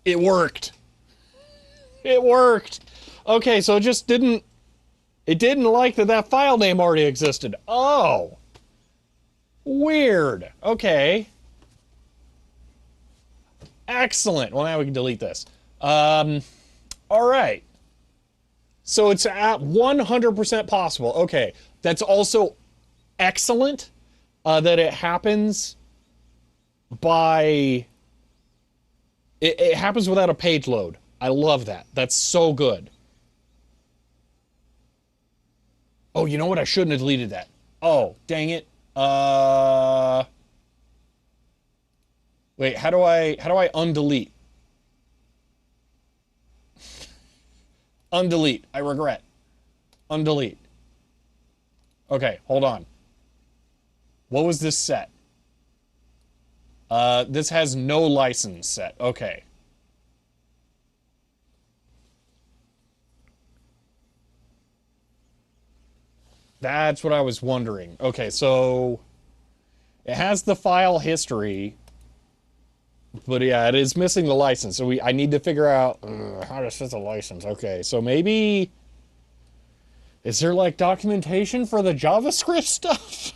It worked. It worked. Okay, so it just didn't... It didn't like that that file name already existed. Oh. Weird. Okay. Excellent. Well, now we can delete this. All right. So it's at 100% possible. Okay. That's also excellent that it happens by... It happens without a page load. I love that. That's so good. Oh, you know what? I shouldn't have deleted that. Oh, dang it. Wait, how do I undelete? Undelete. I regret. Undelete. Okay, hold on. What was this set? This has no license set. Okay. That's what I was wondering. Okay, so it has the file history, but yeah, it is missing the license. So I need to figure out how to set the license. Okay, so maybe is there like documentation for the JavaScript stuff?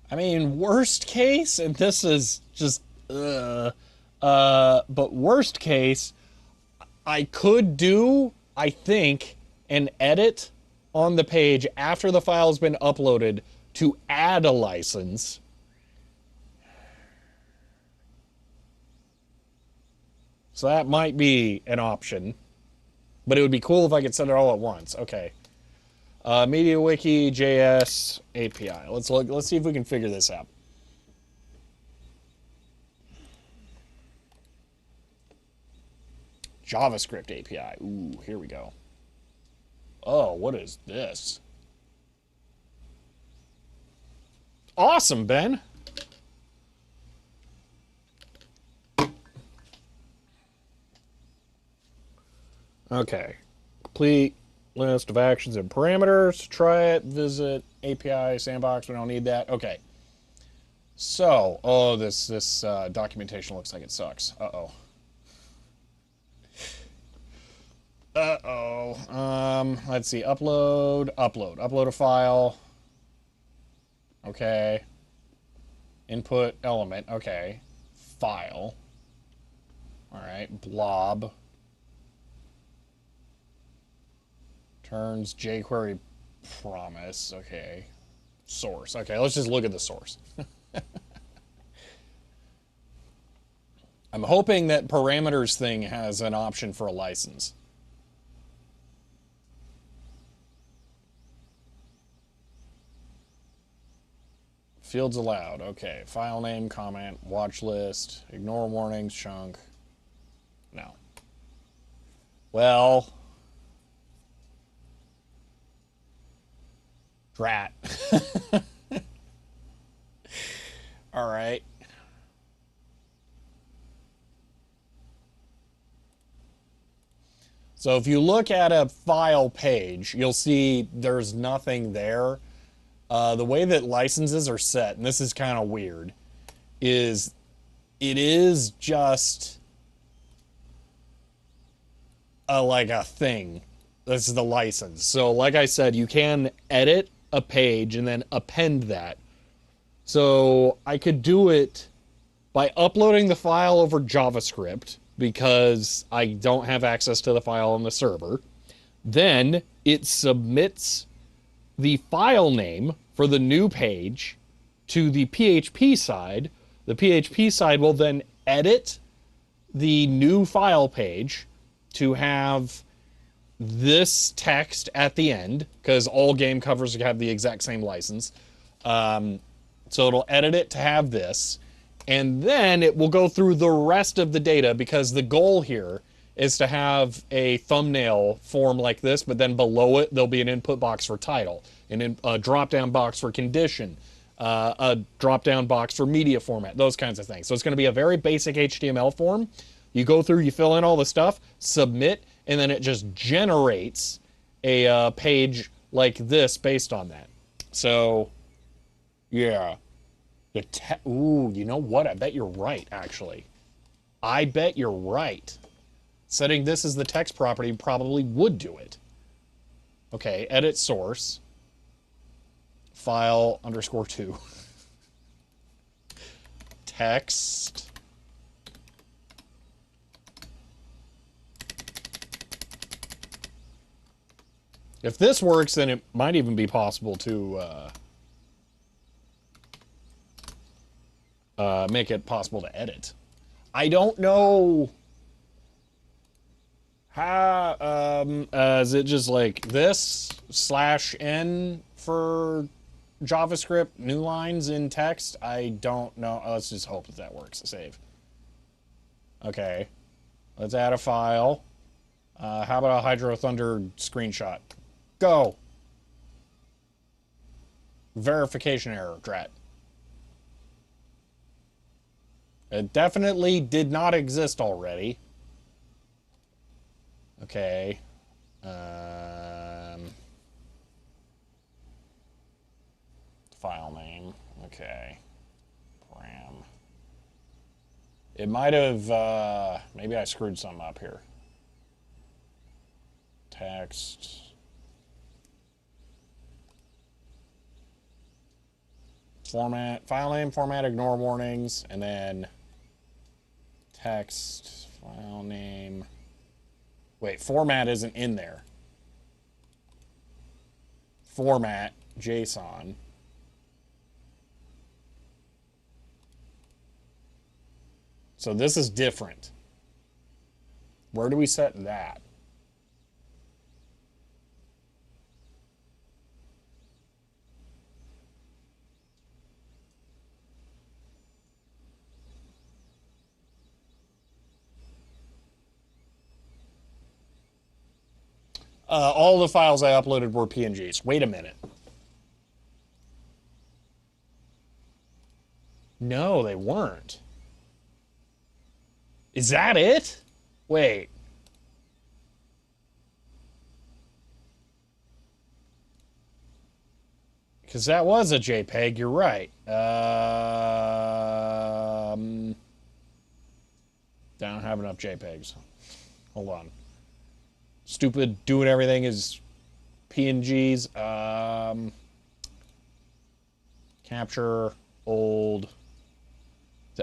I mean, worst case, and this is just, but worst case, I could do, I think, an edit on the page after the file's been uploaded to add a license. So that might be an option, but it would be cool if I could set it all at once. Okay. MediaWiki JS API. Let's look. Let's see if we can figure this out. JavaScript API. Ooh, here we go. Oh, what is this? Awesome, Ben. Okay. Complete list of actions and parameters. Try it. Visit API sandbox. We don't need that. Okay. So, oh, this documentation looks like it sucks. Uh-oh. Uh-oh. Let's see. Upload a file. Okay. Input element. Okay. File. All right. Blob. Turns jQuery promise. Okay. Source. Okay, let's just look at the source. I'm hoping that parameters thing has an option for a license. Fields allowed. Okay. File name, comment, watch list, ignore warnings, chunk. No. Well... Drat. All right. So if you look at a file page, you'll see there's nothing there. The way that licenses are set, and this is kind of weird, is it is just like a thing. This is the license. So like I said, you can edit a page and then append that. So I could do it by uploading the file over JavaScript because I don't have access to the file on the server. Then it submits the file name for the new page to the PHP side. The PHP side will then edit the new file page to have this text at the end, because all game covers have the exact same license. So it'll edit it to have this, And then it will go through the rest of the data, because the goal here is to have a thumbnail form like this, but then below it, there'll be an input box for title, a drop-down box for condition, a drop-down box for media format, those kinds of things. So it's going to be a very basic HTML form. You go through, you fill in all the stuff, submit, and then it just generates a page like this based on that. So, yeah. Ooh, you know what? I bet you're right, actually. I bet you're right. Setting this as the text property probably would do it. Okay, edit source. File _2. Text. If this works, then it might even be possible to make it possible to edit. I don't know how, is it just like this /n for JavaScript, new lines in text? I don't know. Let's just hope that that works. Save. Okay. Let's add a file. How about a Hydro Thunder screenshot? Go. Verification error, drat. It definitely did not exist already. Okay. File name. Okay. Param. It might have, maybe I screwed something up here. Text. Format, file name, format, ignore warnings, and then text, file name. Wait, format isn't in there. Format, JSON. So this is different. Where do we set that? All the files I uploaded were PNGs. Wait a minute. No, they weren't. Is that it? Wait. Because that was a JPEG, you're right. I don't have enough JPEGs. Hold on. Stupid doing everything is PNGs. Capture, old.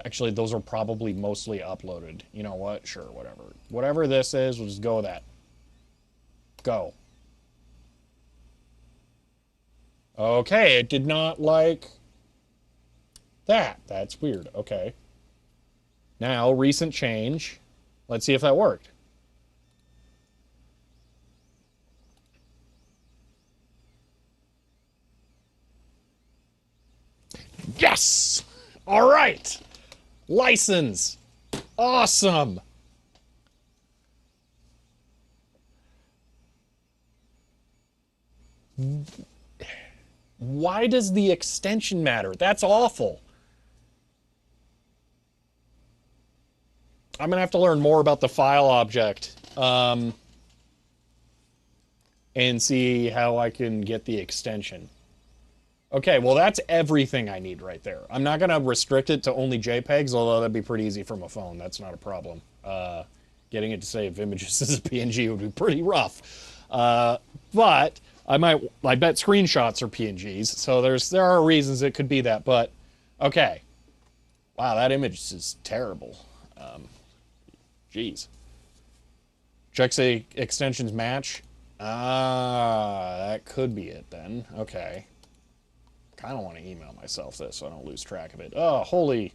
Actually, those are probably mostly uploaded. You know what? Sure, whatever. Whatever this is, we'll just go with that. Go. Okay, it did not like that. That's weird. Okay. Now, recent change. Let's see if that worked. Yes! All right. License. Awesome. Why does the extension matter? That's awful. I'm going to have to learn more about the file object and see how I can get the extension. Okay, well, that's everything I need right there. I'm not going to restrict it to only JPEGs, although that'd be pretty easy from a phone. That's not a problem. Getting it to save images as a PNG would be pretty rough. But I bet screenshots are PNGs, so there are reasons it could be that, but okay. Wow, that image is terrible. Geez. Check say extensions match. That could be it then. Okay. Kind of want to email myself this so I don't lose track of it. Oh, holy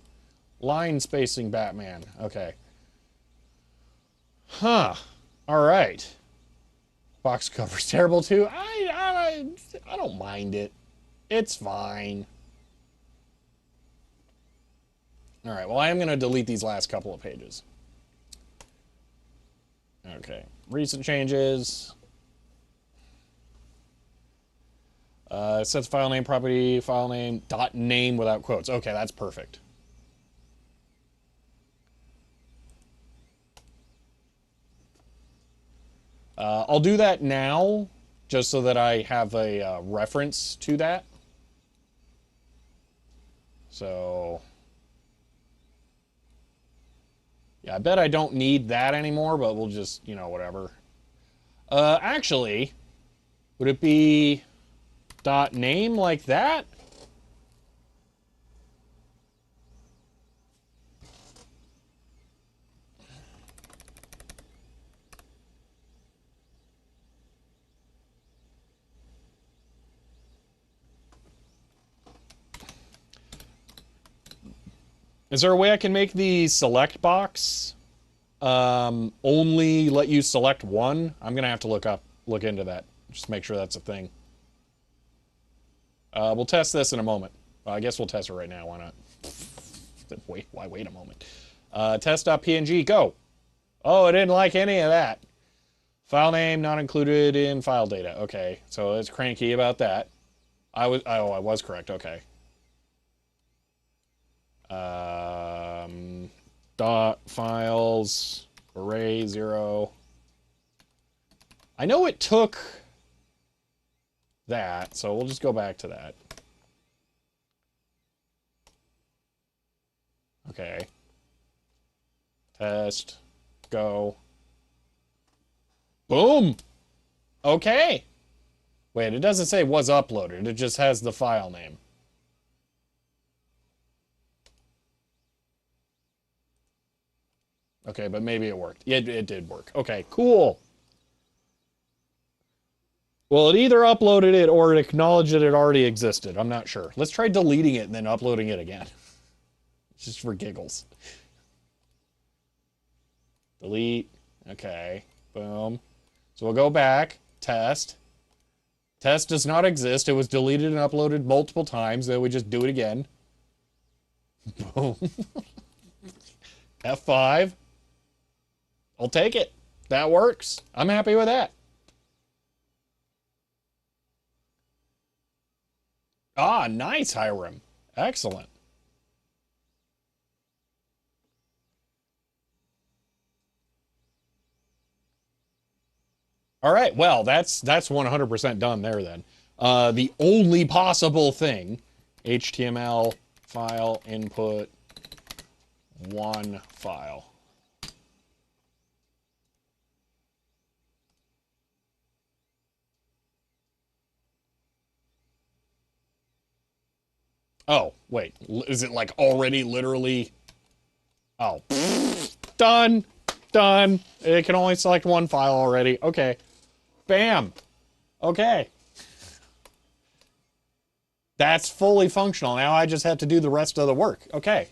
line spacing Batman. Okay. Huh. All right. Box cover's terrible too. I don't mind it. It's fine. All right, well, I am going to delete these last couple of pages. Okay, recent changes. Sets file name, property, file name, dot name without quotes. Okay, that's perfect. I'll do that now, just so that I have a reference to that. So, yeah, I bet I don't need that anymore, but we'll just, you know, whatever. Actually, would it be dot name like that? Is there a way I can make the select box only let you select one? I'm gonna have to look into that. Just make sure that's a thing. We'll test this in a moment. I guess we'll test it right now. Why not? Why wait a moment? Test.png, go. Oh, I didn't like any of that. File name not included in file data. Okay, so it's cranky about that. I was correct. Okay. Dot files array 0. I know it took that, so we'll just go back to that. Okay. Test. Go. Boom! Okay. Wait, it doesn't say was uploaded. It just has the file name. Okay, but maybe it worked. Yeah, it did work. Okay, cool. Well, it either uploaded it or it acknowledged that it already existed. I'm not sure. Let's try deleting it and then uploading it again. Just for giggles. Delete. Okay. Boom. So we'll go back. Test. Test does not exist. It was deleted and uploaded multiple times. Then we just do it again. Boom. F5. I'll take it. That works. I'm happy with that. Ah, nice, Hiram. Excellent. All right, well, that's 100% done there then. The only possible thing, HTML file input one file. Oh, wait. Is it like already literally? Oh, done. Done. It can only select one file already. Okay. Bam. Okay. That's fully functional. Now I just have to do the rest of the work. Okay.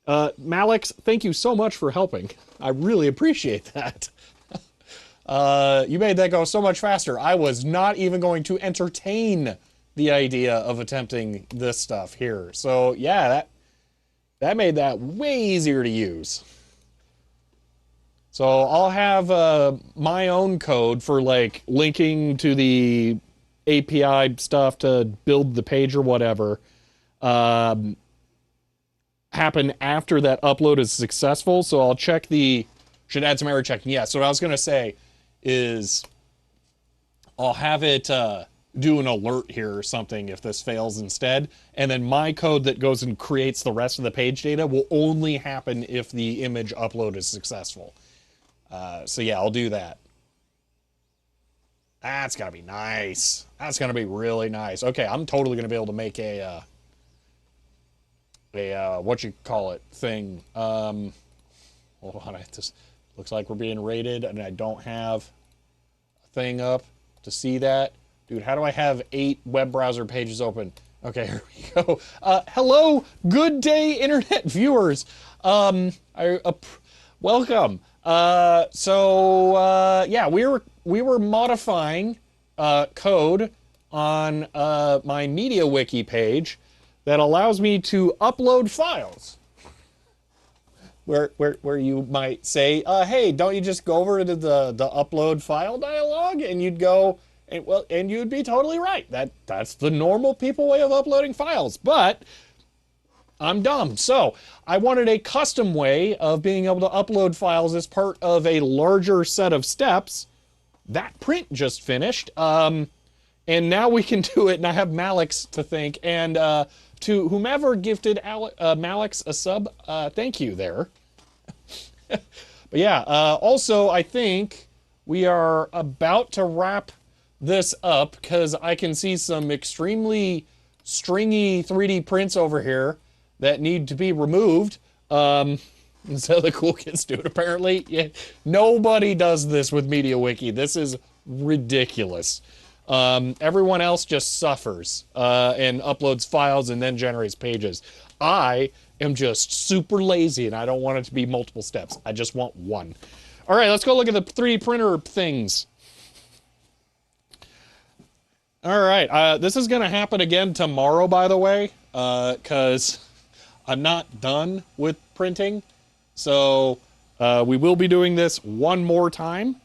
Malix, thank you so much for helping. I really appreciate that. You made that go so much faster. I was not even going to entertain the idea of attempting this stuff here. So yeah, that made that way easier to use. So I'll have my own code for like linking to the API stuff to build the page or whatever happen after that upload is successful. So I'll check should add some error checking. Yeah, so what I was going to say is I'll have it do an alert here or something if this fails instead. And then my code that goes and creates the rest of the page data will only happen if the image upload is successful. So yeah, I'll do that. That's gotta be nice. That's gonna be really nice. Okay, I'm totally gonna be able to make a what you call it thing. Hold on, this looks like we're being rated and I don't have a thing up to see that. Dude, how do I have 8 web browser pages open? Okay, here we go. Hello, good day, internet viewers. Welcome. Yeah, we were modifying code on my Media Wiki page that allows me to upload files. Where you might say, hey, don't you just go over to the upload file dialog, and you'd go, and you'd be totally right. That's the normal people way of uploading files, but I'm dumb. So I wanted a custom way of being able to upload files as part of a larger set of steps. That print just finished. And now we can do it, and I have Malix to thank. And to whomever gifted Malix a sub, thank you there. But yeah, also I think we are about to wrap this up because I can see some extremely stringy 3D prints over here that need to be removed. So the cool kids do it, apparently. Yeah, nobody does this with MediaWiki. This is ridiculous. Everyone else just suffers and uploads files and then generates pages. I am just super lazy and I don't want it to be multiple steps. I just want one. All right, let's go look at the 3D printer things. All right, this is going to happen again tomorrow, by the way, because I'm not done with printing. So we will be doing this one more time.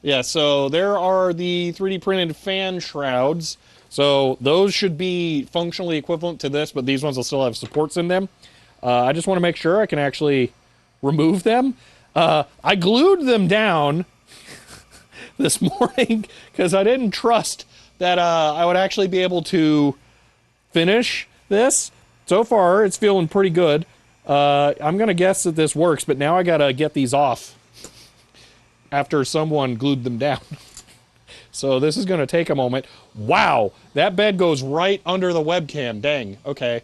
Yeah, so there are the 3D printed fan shrouds. So those should be functionally equivalent to this, but these ones will still have supports in them. I just want to make sure I can actually remove them. I glued them down this morning because I didn't trust that I would actually be able to finish this. So far, it's feeling pretty good. I'm going to guess that this works, but now I got to get these off after someone glued them down. So this is going to take a moment. Wow, that bed goes right under the webcam. Dang, okay.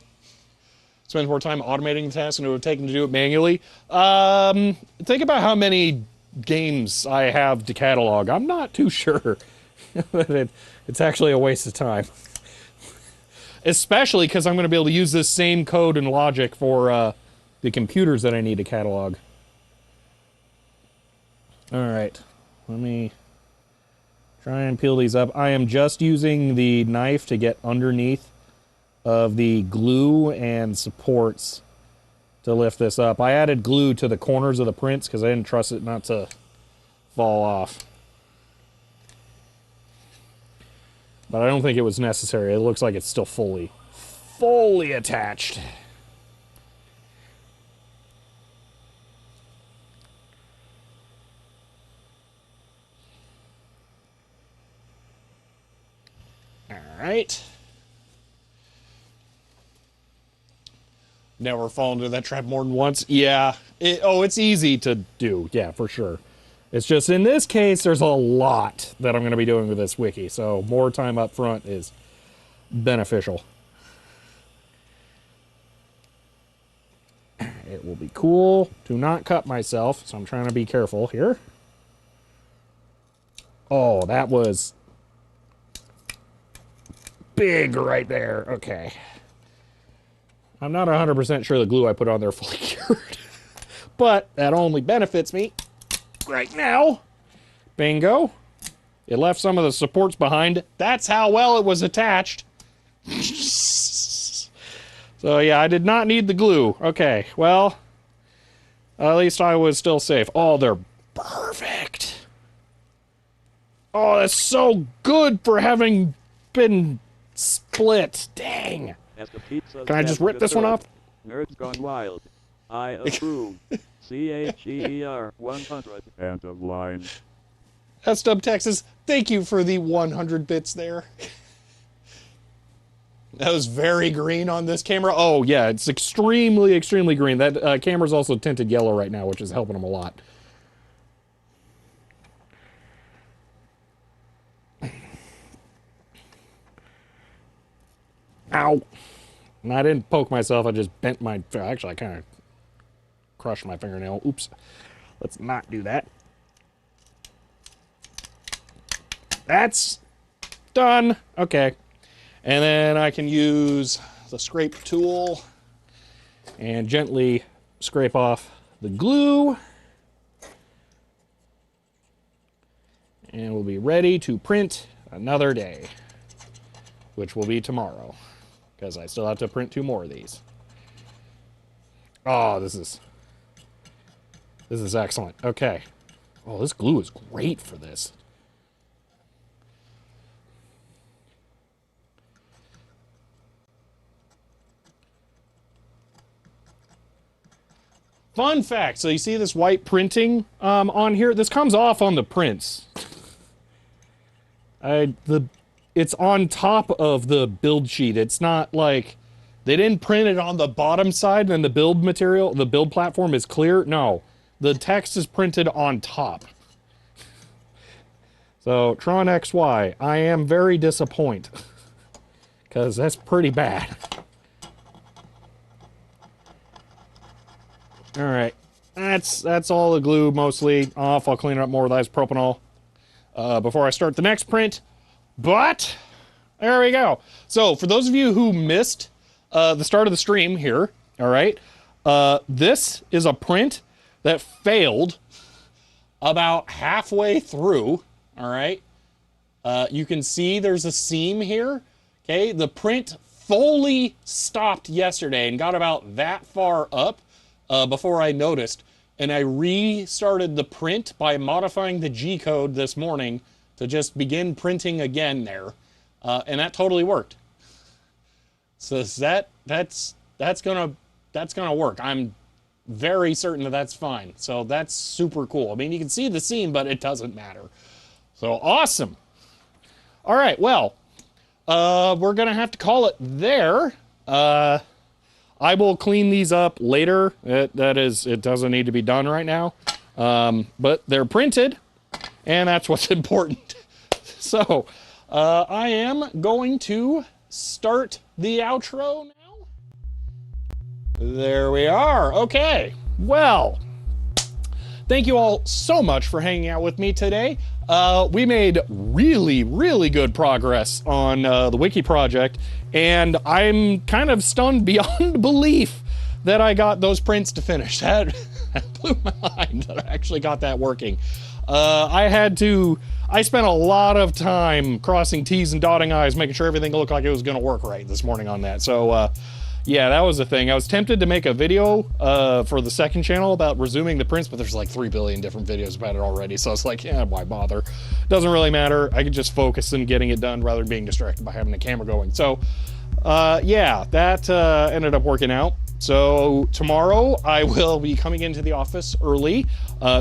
Spend more time automating the task than it would take to do it manually. Think about how many games I have to catalog. I'm not too sure. It's actually a waste of time. Especially because I'm going to be able to use this same code and logic for the computers that I need to catalog. All right, let me try and peel these up. I am just using the knife to get underneath of the glue and supports to lift this up. I added glue to the corners of the prints because I didn't trust it not to fall off. But I don't think it was necessary. It looks like it's still fully attached. Alright. Never fallen into that trap more than once. Yeah. It's easy to do. Yeah, for sure. It's just in this case, there's a lot that I'm going to be doing with this wiki. So more time up front is beneficial. It will be cool to not cut myself. So I'm trying to be careful here. Oh, that was big right there. Okay. I'm not 100% sure the glue I put on there fully cured. But that only benefits me right now. Bingo. It left some of the supports behind. That's how well it was attached. So yeah, I did not need the glue. Okay, well, at least I was still safe. Oh, they're perfect. Oh, that's so good for having been split. Dang. Can I just rip this one off? Nerds Gone Wild. I approve. CHEER 100. End of line. SW Texas, thank you for the 100 bits there. That was very green on this camera. Oh, yeah, it's extremely, extremely green. That camera's also tinted yellow right now, which is helping them a lot. Ow. And I didn't poke myself, I just bent my... Actually, I kind of crushed my fingernail. Oops. Let's not do that. That's done. Okay. And then I can use the scrape tool and gently scrape off the glue. And we'll be ready to print another day, which will be tomorrow, because I still have to print 2 more of these. Oh, this is excellent. Okay. Oh, this glue is great for this. Fun fact, so you see this white printing on here? This comes off on the prints. It's on top of the build sheet. It's not like they didn't print it on the bottom side and the build material, the build platform is clear. No, the text is printed on top. So Tron XY, I am very disappointed because that's pretty bad. All right, that's all the glue mostly off. I'll clean up more of that propanol before I start the next print. But there we go. So for those of you who missed the start of the stream here, all right, this is a print that failed about halfway through. All right, you can see there's a seam here. Okay, the print fully stopped yesterday and got about that far up before I noticed, and I restarted the print by modifying the G code this morning to just begin printing again there, and that totally worked. So that's gonna work. I'm very certain that that's fine. So that's super cool. I mean, you can see the seam, but it doesn't matter. So awesome. All right, well, we're gonna have to call it there. I will clean these up later. It doesn't need to be done right now. But they're printed, and that's what's important. So, I am going to start the outro now. There we are. Okay. Well, thank you all so much for hanging out with me today. We made really, really good progress on the Wiki project, and I'm kind of stunned beyond belief that I got those prints to finish. That blew my mind that I actually got that working. I spent a lot of time crossing T's and dotting I's, making sure everything looked like it was going to work right this morning on that. So, yeah, that was the thing. I was tempted to make a video for the second channel about resuming the prints, but there's like 3 billion different videos about it already. So it's like, yeah, why bother? Doesn't really matter. I could just focus on getting it done rather than being distracted by having the camera going. So, yeah, that ended up working out. So tomorrow I will be coming into the office early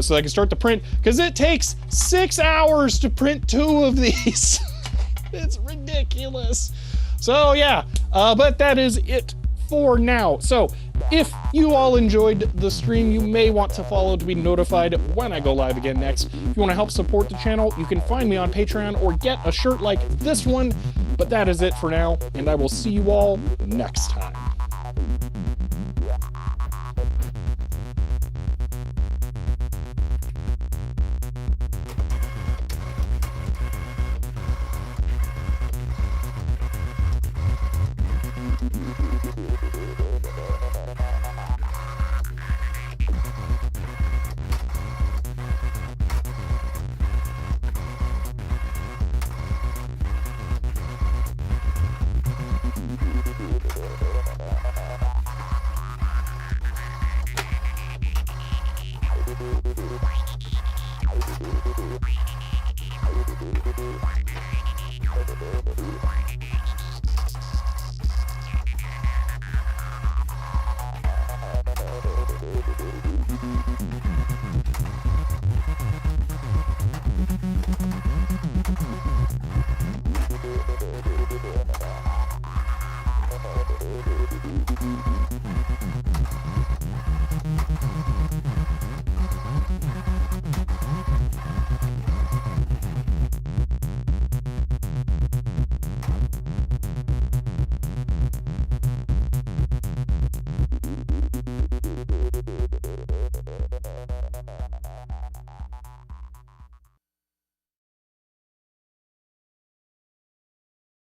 so I can start the print, because it takes 6 hours to print 2 of these. It's ridiculous. So yeah, but that is it for now. So if you all enjoyed the stream, you may want to follow to be notified when I go live again next. If you want to help support the channel, you can find me on Patreon or get a shirt like this one. But that is it for now, and I will see you all next time.